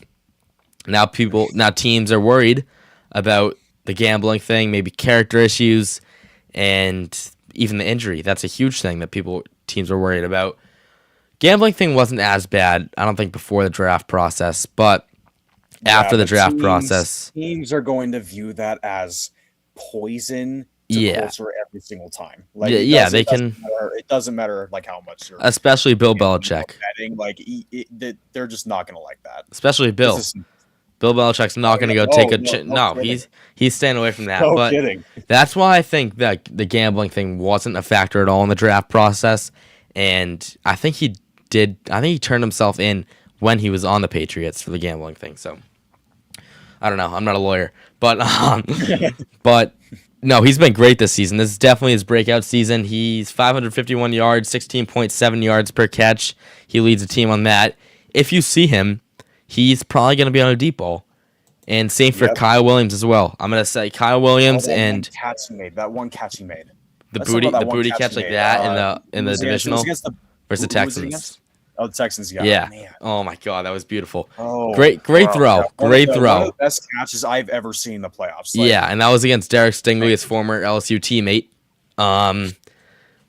Now teams are worried about the gambling thing, maybe character issues, and even the injury. That's a huge thing that teams are worried about. Gambling thing wasn't as bad, I don't think, before the draft process, but after the draft process, teams are going to view that as poison to culture every single time. Like, they can. It doesn't matter like how much you're. Especially Bill Belichick. Betting, like they're just not going to like that. Especially Bill. Bill Belichick's not going to go take a. No, he's staying away from that. No but kidding. That's why I think that the gambling thing wasn't a factor at all in the draft process, and I think he did. I think he turned himself in when he was on the Patriots for the gambling thing. So I don't know. I'm not a lawyer, but but. No, he's been great this season. This is definitely his breakout season. He's 551 yards, 16.7 yards per catch. He leads the team on that. If you see him, he's probably going to be on a deep ball. And same for Kyle Williams as well. I'm going to say Kyle Williams and that one catch he made. The booty catch like that in the divisional versus the Texans. Oh, the Texans, yeah. Man. Oh my God, that was beautiful. Oh, great throw. Great throw. One of the best catches I've ever seen in the playoffs. Yeah, and that was against Derek Stingley, his former LSU teammate.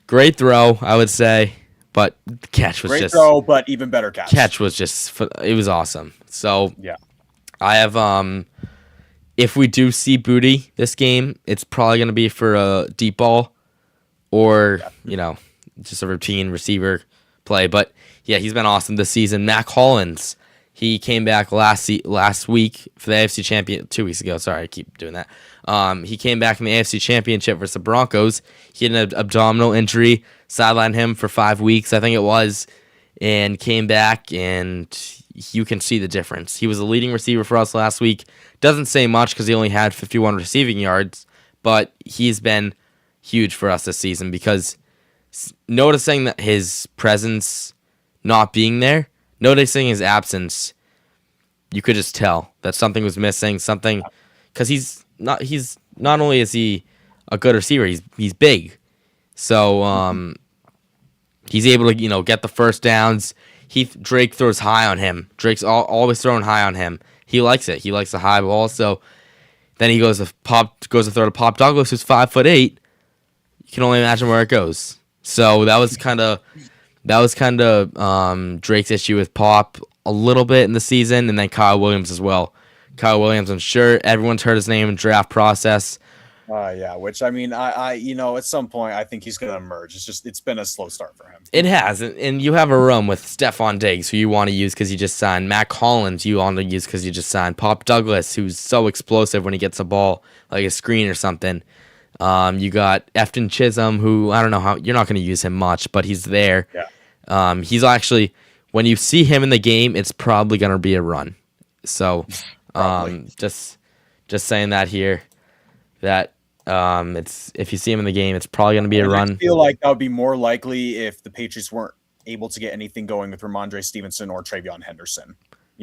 Great throw, I would say, but the catch was great throw, but even better catch. Catch was it was awesome. So yeah, I have if we do see Boutte this game, it's probably going to be for a deep ball or just a routine receiver play, but. Yeah, he's been awesome this season. Mac Hollins, he came back last week for the AFC Champion. 2 weeks ago, sorry, I keep doing that. He came back in the AFC Championship versus the Broncos. He had an abdominal injury, sidelined him for 5 weeks, I think it was, and came back, and you can see the difference. He was a leading receiver for us last week. Doesn't say much because he only had 51 receiving yards, but he's been huge for us this season because noticing that his presence not being there, noticing his absence, you could just tell that something was missing. Something, because he's not only is he a good receiver, he's big, so he's able to get the first downs. Drake throws high on him. Drake's always throwing high on him. He likes it. He likes the high ball. So then he goes to throw to Pop Douglas, who's 5'8". You can only imagine where it goes. So that was kind of. Drake's issue with Pop a little bit in the season, and then Kyle Williams as well. Kyle Williams, I'm sure everyone's heard his name in draft process. Yeah, which I mean, I at some point I think he's going to emerge. It's been a slow start for him. It has, and you have a room with Stephon Diggs, who you want to use because you just signed. Mac Hollins, you want to use because you just signed. Pop Douglas, who's so explosive when he gets a ball, like a screen or something. You got Efton Chisholm, who I don't know how you're not going to use him much, but he's there. Yeah. He's actually, when you see him in the game, it's probably going to be a run. So, just saying that here, that it's if you see him in the game, it's probably going to be a run. I feel like that would be more likely if the Patriots weren't able to get anything going with Ramondre Stevenson or Travion Henderson.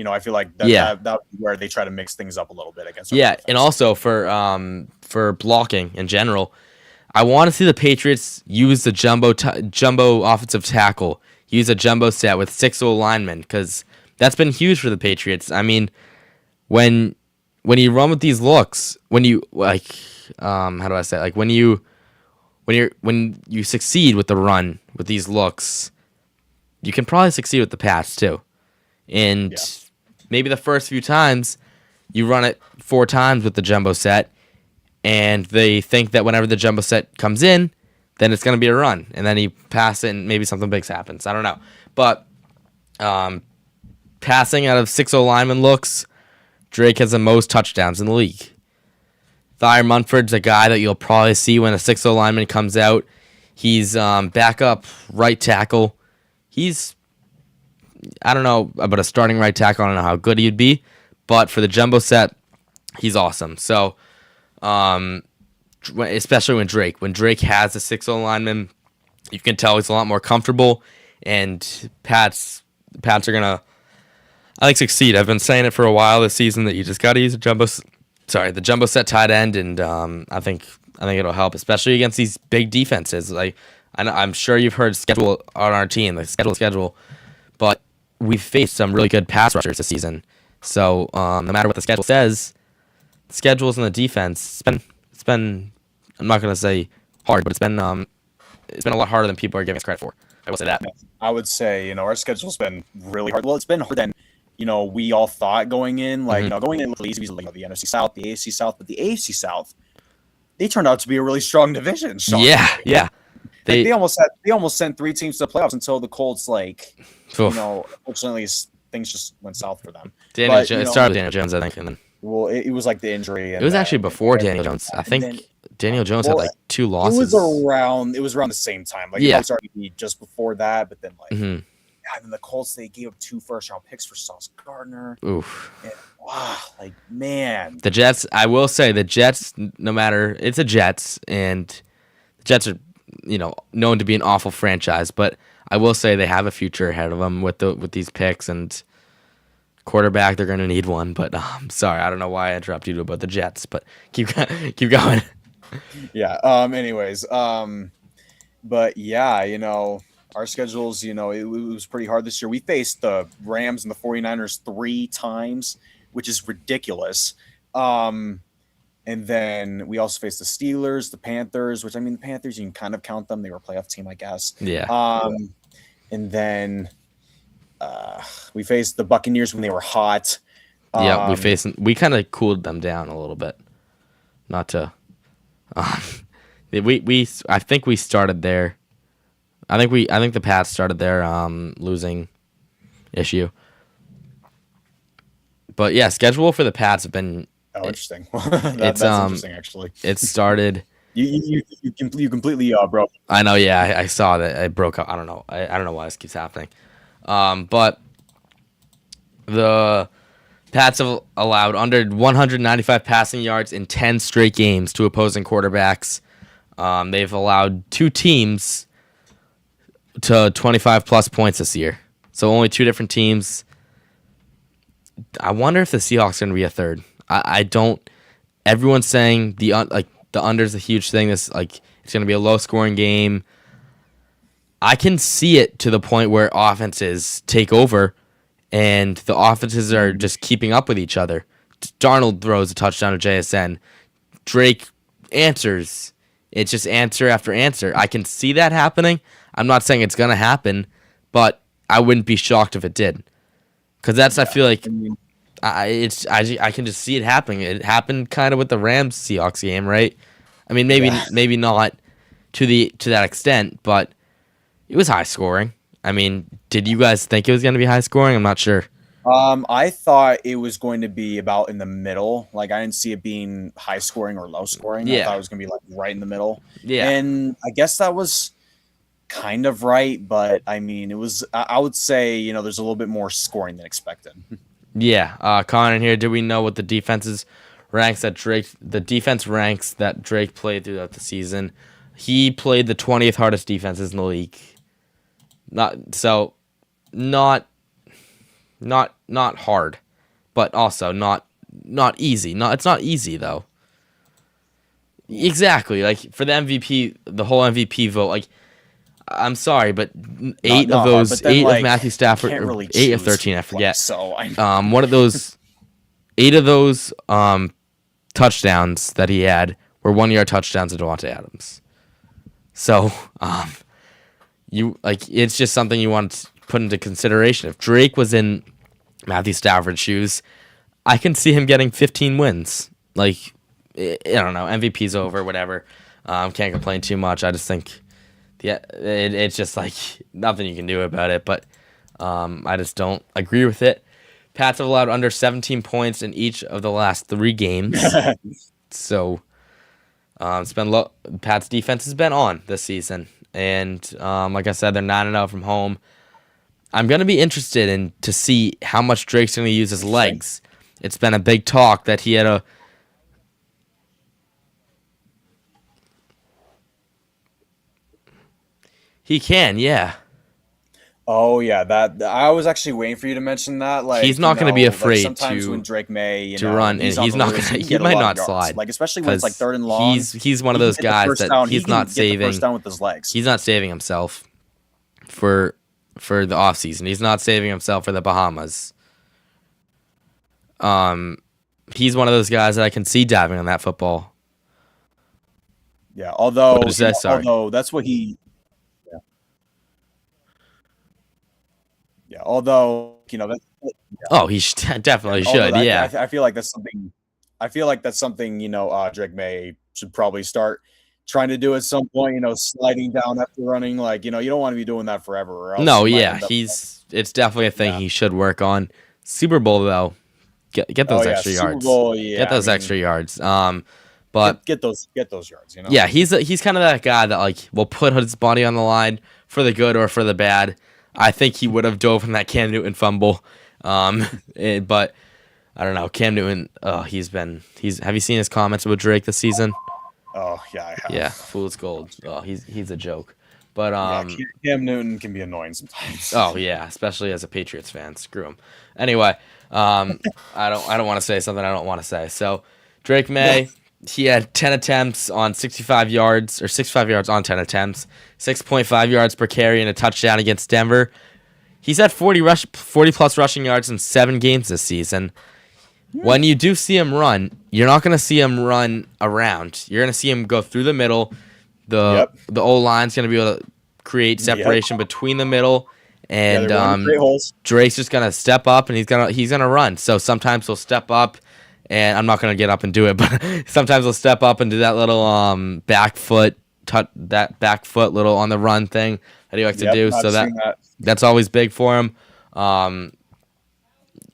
I feel like that would be where they try to mix things up a little bit against. And also for blocking in general, I want to see the Patriots use the jumbo offensive tackle, use a jumbo set with 6 linemen, because that's been huge for the Patriots. I mean, when you run with these looks, when you how do I say it? Like when you succeed with the run with these looks, you can probably succeed with the pass too. And maybe the first few times you run it 4 times with the jumbo set, and they think that whenever the jumbo set comes in, then it's going to be a run, and then you pass it and maybe something big happens. I don't know. But passing out of 6 lineman looks, Drake has the most touchdowns in the league. Thayer Munford's a guy that you'll probably see when a 6 lineman comes out. He's backup right tackle. I don't know about a starting right tackle. I don't know how good he'd be. But for the jumbo set, he's awesome. So, especially when Drake has a 6 lineman, you can tell he's a lot more comfortable. And Pats are going to, succeed. I've been saying it for a while this season that you just got to use the jumbo set tight end. And I think it'll help, especially against these big defenses. I'm sure you've heard schedule on our team, the schedule. But we've faced some really good pass rushers this season. So no matter what the schedule says, the schedules and the defense, it's been I'm not gonna say hard, but it's been a lot harder than people are giving us credit for. I will say that. I would say, our schedule's been really hard. Well, it's been harder than we all thought going in. Going in with the easy, the NFC South, the AFC South, but the AFC South, they turned out to be a really strong division. Yeah. They almost sent 3 teams to the playoffs until the Colts, unfortunately, things just went south for them. It started with Daniel Jones, I think. And then, it was like the injury. It was actually before Daniel Jones. I think Daniel Jones had 2 losses. It was around the same time. It started to be just before that, but then mm-hmm. And then the Colts, they gave up 2 first-round picks for Sauce Gardner. Oof. And, man. The Jets, I will say, no matter, it's the Jets, and the Jets are, known to be an awful franchise, but I will say they have a future ahead of them with these picks, and quarterback, they're going to need one, but I'm sorry, I don't know why I interrupted you about the Jets, but keep going. Yeah, anyways, but yeah, our schedules, it was pretty hard this year. We faced the Rams and the 49ers 3 times, which is ridiculous. And then we also faced the Steelers, the Panthers, which, the Panthers, you can kind of count them. They were a playoff team, I guess. Yeah. And then we faced the Buccaneers when they were hot. Yeah, we kind of cooled them down a little bit. Not to I think we started there. I think the Pats started their losing issue. But yeah, schedule for the Pats have been interesting. That's interesting, actually. It started. You completely broke. I know. Yeah, I saw that it broke up. I don't know. I don't know why this keeps happening. But the Pats have allowed under 195 passing yards in 10 straight games to opposing quarterbacks. They've allowed 2 teams to 25 plus points this year. So only 2 different teams. I wonder if the Seahawks are going to be a third. I don't. Everyone's saying the under is a huge thing. It's going to be a low scoring game. I can see it to the point where offenses take over, and the offenses are just keeping up with each other. Darnold throws a touchdown to JSN. Drake answers. It's just answer after answer. I can see that happening. I'm not saying it's going to happen, but I wouldn't be shocked if it did. Because I feel like I can just see it happening. It happened kind of with the Rams-Seahawks game, right? Maybe not to that extent, but it was high scoring. Did you guys think it was going to be high scoring? I'm not sure. I thought it was going to be about in the middle. I didn't see it being high scoring or low scoring. Yeah. I thought it was going to be right in the middle. Yeah. And I guess that was kind of right, but it was. I would say there's a little bit more scoring than expected. Yeah. Connor here. Do we know what the defense ranks that Drake played throughout the season? He played the 20th hardest defenses in the league. Not hard, but also not easy. It's not easy though. Exactly. Like for the MVP, the whole MVP vote, like I'm sorry, but eight of Matthew Stafford, or 8 of 13, I forget. One of those 8 of those touchdowns that he had were 1-yard touchdowns to Devontae Adams. So, it's just something you want to put into consideration. If Drake was in Matthew Stafford's shoes, I can see him getting 15 wins. Like, I don't know, MVP's over, whatever. Can't complain too much. I just think, it's just like nothing you can do about it. But I just don't agree with it. Pats have allowed under 17 points in each of the last 3 games. So, it's been low. Pat's defense has been on this season. And like I said, they're 9-0 from home. I'm going to be interested to see how much Drake's going to use his legs. It's been a big talk that he had He can, yeah. Oh yeah, that I was actually waiting for you to mention that. Like he's not going to be afraid sometimes when Drake Maye to run, and he's not going to. He might not slide. Like especially when it's like 3rd and long. He's one of those guys that he's not saving. First down with his legs. He's not saving himself for the off season. He's not saving himself for the Bahamas. He's one of those guys that I can see diving on that football. Yeah, although that's what he. Yeah, although that. Yeah. Oh, he definitely should. Yeah, I feel like that's something. Drake Maye should probably start trying to do at some point. Sliding down after running. Like you don't want to be doing that forever. Or else no, yeah, it's definitely a thing he should work on. Super Bowl though, get those extra yards. Super Bowl, yeah, get those extra yards. But get those yards. Yeah, he's kind of that guy that like will put his body on the line for the good or for the bad. I think he would have dove from that Cam Newton fumble. But I don't know. Cam Newton, have you seen his comments about Drake this season? Oh, yeah, I have. Yeah, fool's gold. Oh, he's a joke. But Cam Newton can be annoying sometimes. Oh, yeah, especially as a Patriots fan. Screw him. Anyway, I don't want to say something I don't want to say. So, Drake Maye, he had 10 attempts on 65 yards, or 65 yards on 10 attempts, 6.5 yards per carry and a touchdown against Denver. He's had 40-plus rushing yards in 7 games this season. When you do see him run, you're not going to see him run around. You're going to see him go through the middle. The O-line's going to be able to create separation between the middle, and Drake's just going to step up, and he's gonna run. So sometimes he'll step up, and I'm not going to get up and do it, but sometimes he'll step up and do that little back foot little on the run thing that he likes to do. So that's always big for him.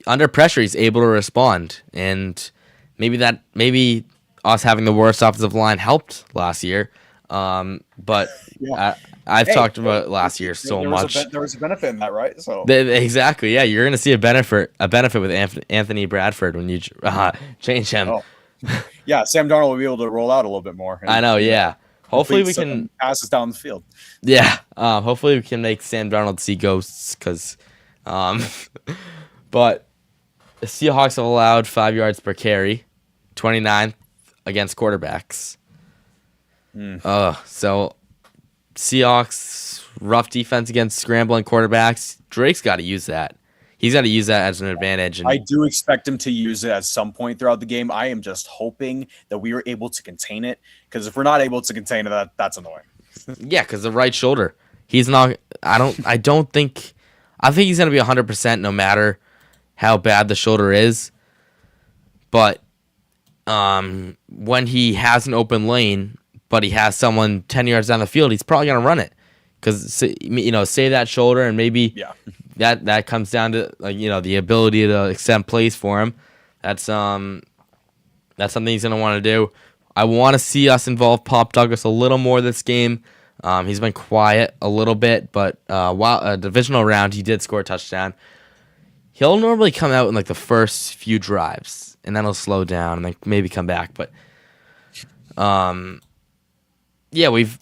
Under pressure, he's able to respond, and maybe us having the worst offensive line helped last year. But I've talked about last year so much. There was a benefit in that, right? So exactly, yeah. You're going to see a benefit with Anthony Bradford when you change him. Oh. Yeah, Sam Darnold will be able to roll out a little bit more. I know, yeah. Hopefully we can passes down the field. Yeah, hopefully we can make Sam Darnold see ghosts, because, but the Seahawks have allowed 5 yards per carry, 29th against quarterbacks. So Seahawks, rough defense against scrambling quarterbacks. Drake's got to use that. He's got to use that as an advantage. And I do expect him to use it at some point throughout the game. I am just hoping that we are able to contain it, because if we're not able to contain it, that's annoying. Yeah, because the right shoulder. He's not. I think he's gonna be 100% no matter how bad the shoulder is. But when he has an open lane, but he has someone 10 yards down the field, he's probably gonna run it, because save that shoulder, and maybe that comes down to the ability to extend plays for him. That's something he's gonna want to do. I want to see us involve Pop Douglas a little more this game. He's been quiet a little bit, but while a divisional round, he did score a touchdown. He'll normally come out in the first few drives, and then he'll slow down and then maybe come back. But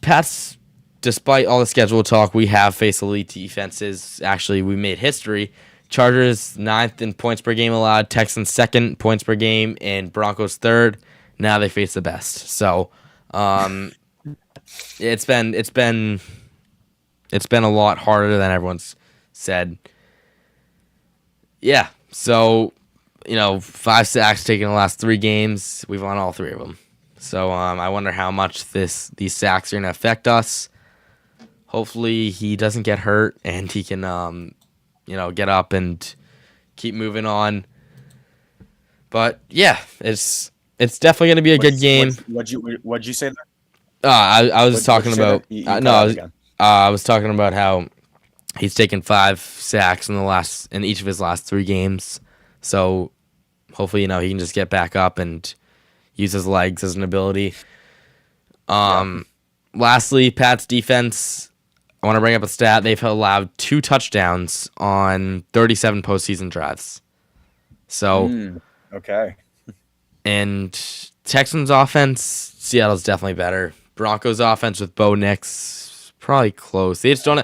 Pat's despite all the schedule talk, we have faced elite defenses. Actually, we made history. Chargers 9th in points per game allowed, Texans 2nd points per game, and Broncos 3rd. Now they face the best. So, it's been a lot harder than everyone's said. Yeah. So, 5 sacks taken in the last 3 games. We've won all 3 of them. So, I wonder how much these sacks are going to affect us. Hopefully, he doesn't get hurt and he can, get up and keep moving on. But yeah, it's definitely going to be a good game. What'd you say there? I was talking about I was talking about how he's taken 5 sacks in each of his last 3 games. So hopefully, he can just get back up and use his legs as an ability. Lastly, Pat's defense. I want to bring up a stat. They've allowed 2 touchdowns on 37 postseason drives. So, okay. And Texans offense, Seattle's definitely better. Broncos offense with Bo Nix, probably close. They just don't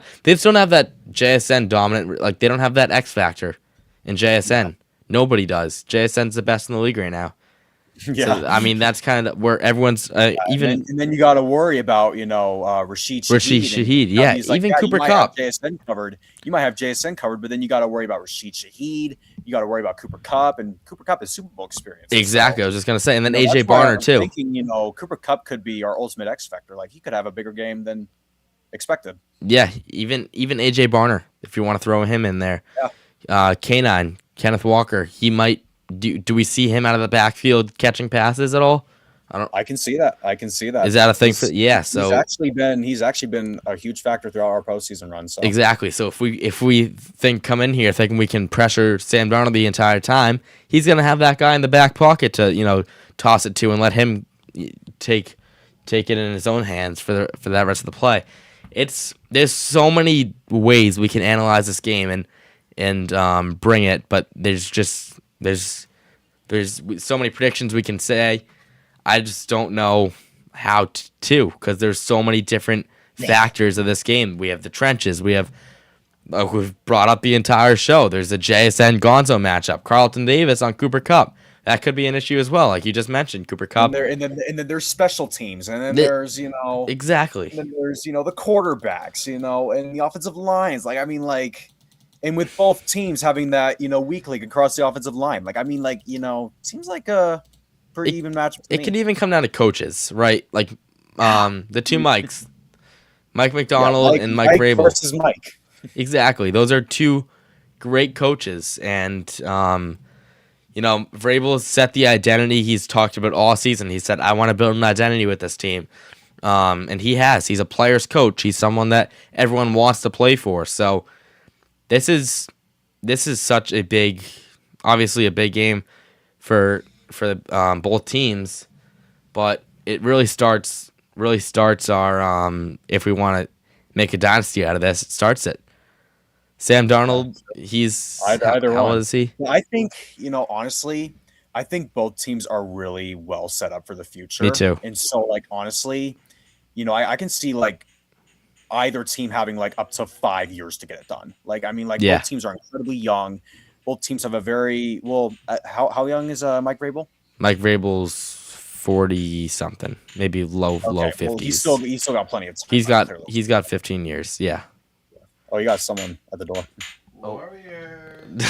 have that JSN dominant. Like, they don't have that X factor in JSN. Yeah. Nobody does. JSN's the best in the league right now. Yeah, so, that's kind of where everyone's even. And then you got to worry about Rashid Shaheed. Yeah, even Cooper Kupp. JSN covered. You might have JSN covered, but then you got to worry about Rashid Shaheed. You got to worry about Cooper Kupp, and Cooper Kupp is Super Bowl experience. Exactly, so, I was just gonna say, and then AJ Barner too. Thinking, Cooper Kupp could be our ultimate X factor. Like, he could have a bigger game than expected. Yeah, even AJ Barner, if you want to throw him in there. Yeah. K9 Kenneth Walker, he might. Do we see him out of the backfield catching passes at all? I can see that. Is that a thing for? Yeah. So he's actually been a huge factor throughout our postseason run. So exactly. So if we come in here thinking we can pressure Sam Darnold the entire time, he's gonna have that guy in the back pocket to toss it to and let him take it in his own hands for that rest of the play. There's so many ways we can analyze this game and bring it, but there's so many predictions we can say. I just don't know how to because there's so many different factors of this game. We have the trenches. We've brought up the entire show. There's a JSN Gonzo matchup. Carlton Davis on Cooper Kupp. That could be an issue as well, like you just mentioned. Cooper Kupp. And then there's special teams, and then there's exactly. And then there's the quarterbacks, and the offensive lines. And with both teams having that, weak link across the offensive line, seems like a pretty even matchup. It could even come down to coaches, right? Like, the 2 Mikes, Mike McDonald and Mike Vrabel versus Mike. Exactly, those are 2 great coaches, and Vrabel set the identity he's talked about all season. He said, "I want to build an identity with this team," and he has. He's a player's coach. He's someone that everyone wants to play for. So. This is such a big, obviously a big game for both teams, but it really starts our if we want to make a dynasty out of this, it starts it. Sam Darnold, he's either how one. old is he? I think honestly, I think both teams are really well set up for the future. Me too. And so honestly, I can see either team having up to 5 years to get it done. Both teams are incredibly young. Both teams have a very how young is Mike Vrabel? Mike Vrabel's 40 something, maybe low 50s. Well, he's still got plenty of time. He's got 15 years. Yeah. Oh, you got someone at the door. Warriors.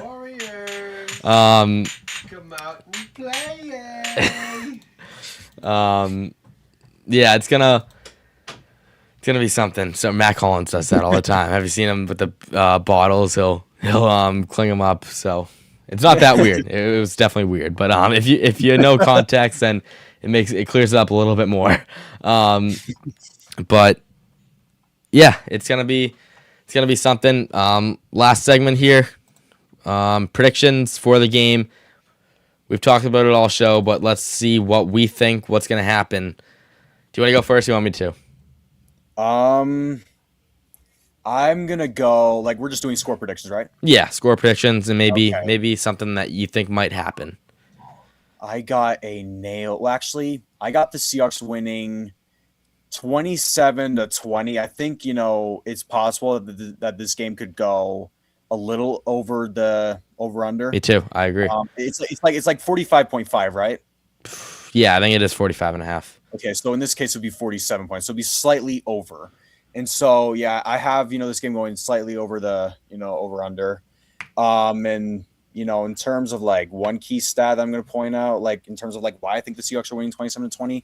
Warriors. Come out and play. Yeah, it's gonna be something. So Matt Collins does that all the time. Have you seen him with the bottles? He'll cling them up. So it's not that weird. It was definitely weird, but if you know context, then it clears it up a little bit more. But yeah, it's gonna be something. Last segment here. Predictions for the game. We've talked about it all show, but let's see what we think. What's gonna happen? Do you want to go first? Or you want me to? I'm gonna go. We're just doing score predictions, right? Yeah, score predictions and maybe something that you think might happen. I got a nail. Well, actually, I got the Seahawks winning 27-20. I think, it's possible that this game could go a little over the over-under. Me too. I agree. It's like 45.5, right? Yeah, I think it is 45.5. Okay, so in this case, it would be 47 points. So it would be slightly over. And so, yeah, I have, this game going slightly over the, over-under. And, in terms of, like, one key stat that I'm going to point out, like, in terms of, like, why I think the Seahawks are winning 27-20,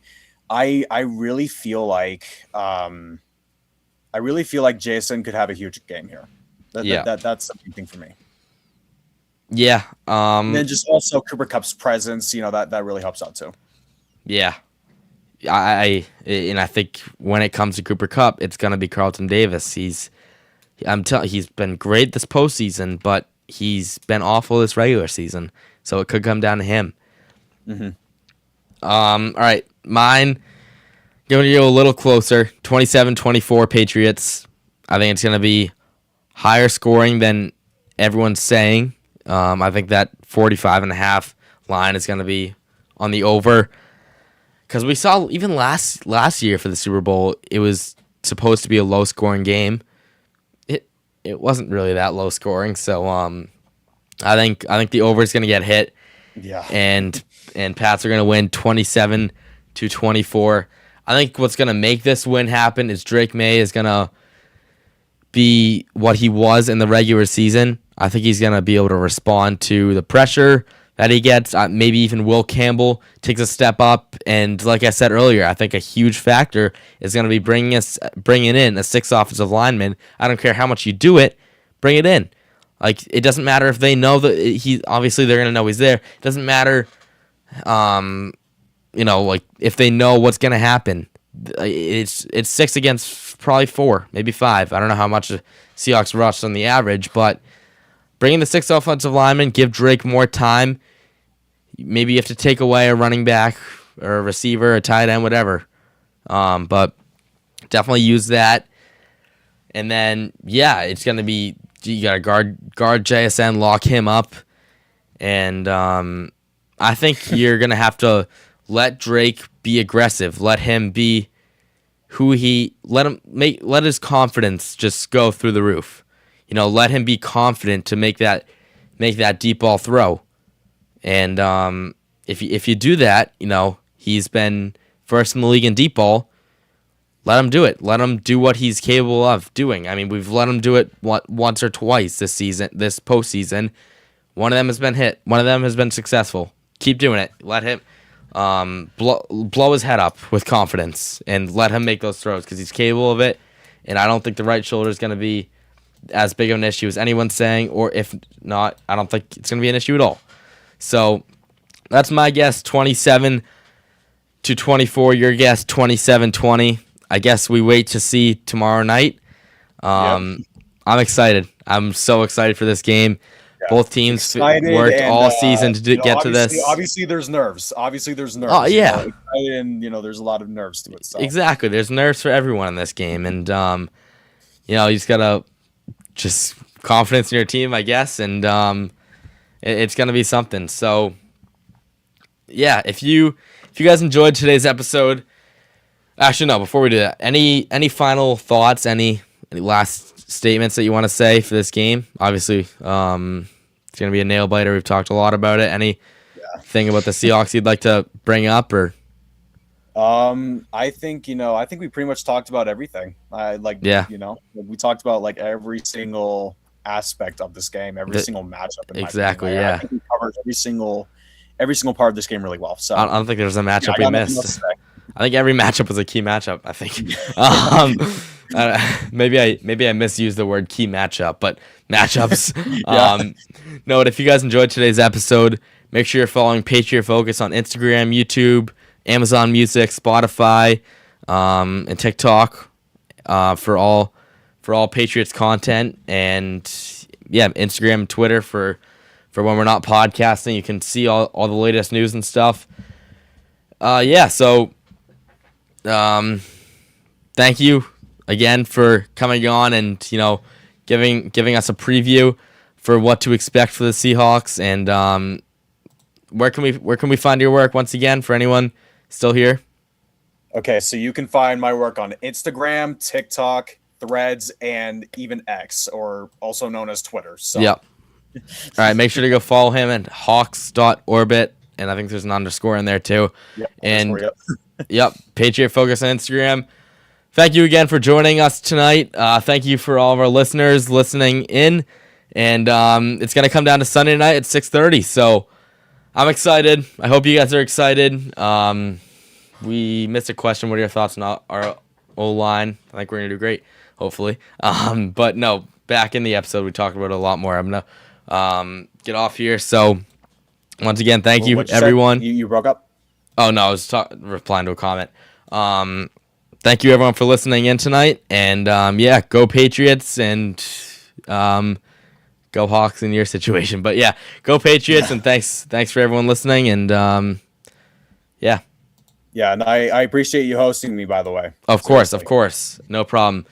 I really feel like Jason could have a huge game here. That's the big thing for me. Yeah. And then just also Cooper Kupp's presence, that really helps out too. Yeah. I think when it comes to Cooper Kupp, it's gonna be Carlton Davis. He's been great this postseason, but he's been awful this regular season. So it could come down to him. Mm-hmm. All right, mine going to go a little closer. 27-24 Patriots. I think it's gonna be higher scoring than everyone's saying. I think that 45.5 line is gonna be on the over. Because we saw even last year for the Super Bowl, it was supposed to be a low scoring game. It wasn't really that low scoring, so I think the over is gonna get hit. Yeah. And Pats are gonna win 27-24. I think what's gonna make this win happen is Drake Maye is gonna be what he was in the regular season. I think he's gonna be able to respond to the pressure that he gets. Maybe even Will Campbell takes a step up. And like I said earlier, I think a huge factor is going to be bringing in a sixth offensive lineman. I don't care how much you do it, bring it in. Like, it doesn't matter if they know that obviously they're going to know he's there. It doesn't matter, like if they know what's going to happen. It's 6 against probably 4, maybe 5. I don't know how much the Seahawks rush on the average, but bringing the sixth offensive lineman, give Drake more time. Maybe you have to take away a running back or a receiver, a tight end, whatever. But definitely use that. And then, yeah, it's going to be, you got to guard JSN, lock him up. And I think you're going to have to let Drake be aggressive. Let him be let his confidence just go through the roof. Let him be confident to make that deep ball throw. And if you do that, he's been first in the league in deep ball. Let him do it. Let him do what he's capable of doing. I mean, we've let him do it once or twice this postseason. One of them has been hit. One of them has been successful. Keep doing it. Let him blow his head up with confidence and let him make those throws because he's capable of it. And I don't think the right shoulder is going to be as big of an issue as anyone's saying, or if not, I don't think it's going to be an issue at all. So that's my guess, 27-24. Your guess, 27-20. I guess we wait to see tomorrow night. I'm excited. I'm so excited for this game. Yeah. Both teams worked all season to get to this. Obviously, there's nerves. Oh, yeah. And, there's a lot of nerves to it. So. Exactly. There's nerves for everyone in this game. And, you just got to just confidence in your team, I guess. And it's going to be something. So, yeah, if you guys enjoyed today's episode, actually, no, before we do that, any final thoughts, any last statements that you want to say for this game? Obviously, it's going to be a nail biter. We've talked a lot about it. Anything about the Seahawks you'd like to bring up, or? I think we pretty much talked about everything. We talked about like every single aspect of this game, every single matchup. Exactly. I think we covered every single part of this game really well. So I don't think there's a matchup we missed. I think every matchup was a key matchup. I think. Maybe I misused the word key matchup, but matchups. No, but if you guys enjoyed today's episode, make sure you're following Patriot Focus on Instagram, YouTube, Amazon Music, Spotify, and TikTok for all Patriots content, and Instagram, Twitter for when we're not podcasting. You can see all the latest news and stuff. So thank you again for coming on and giving us a preview for what to expect for the Seahawks. And where can we find your work once again for anyone still here? Okay, so you can find my work on Instagram, TikTok, Threads, and even X, or also known as Twitter. So. Yep. All right, make sure to go follow him at hawks.orbit, and I think there's an underscore in there too. Yep, and yep, Patriot Focus on Instagram. Thank you again for joining us tonight. Thank you for all of our listeners listening in, and it's gonna come down to Sunday night at 6:30. So I'm excited. I hope you guys are excited. We missed a question. What are your thoughts on our O-line? I think we're going to do great, hopefully. But no, back in the episode, we talked about it a lot more. I'm going to get off here. So, once again, thank you, everyone. You broke up? Oh, no, I was replying to a comment. Thank you, everyone, for listening in tonight. And, yeah, go Patriots and go Hawks in your situation. But, yeah, go Patriots, and thanks for everyone listening. And, yeah. Yeah, and I appreciate you hosting me, by the way. Of course. No problem.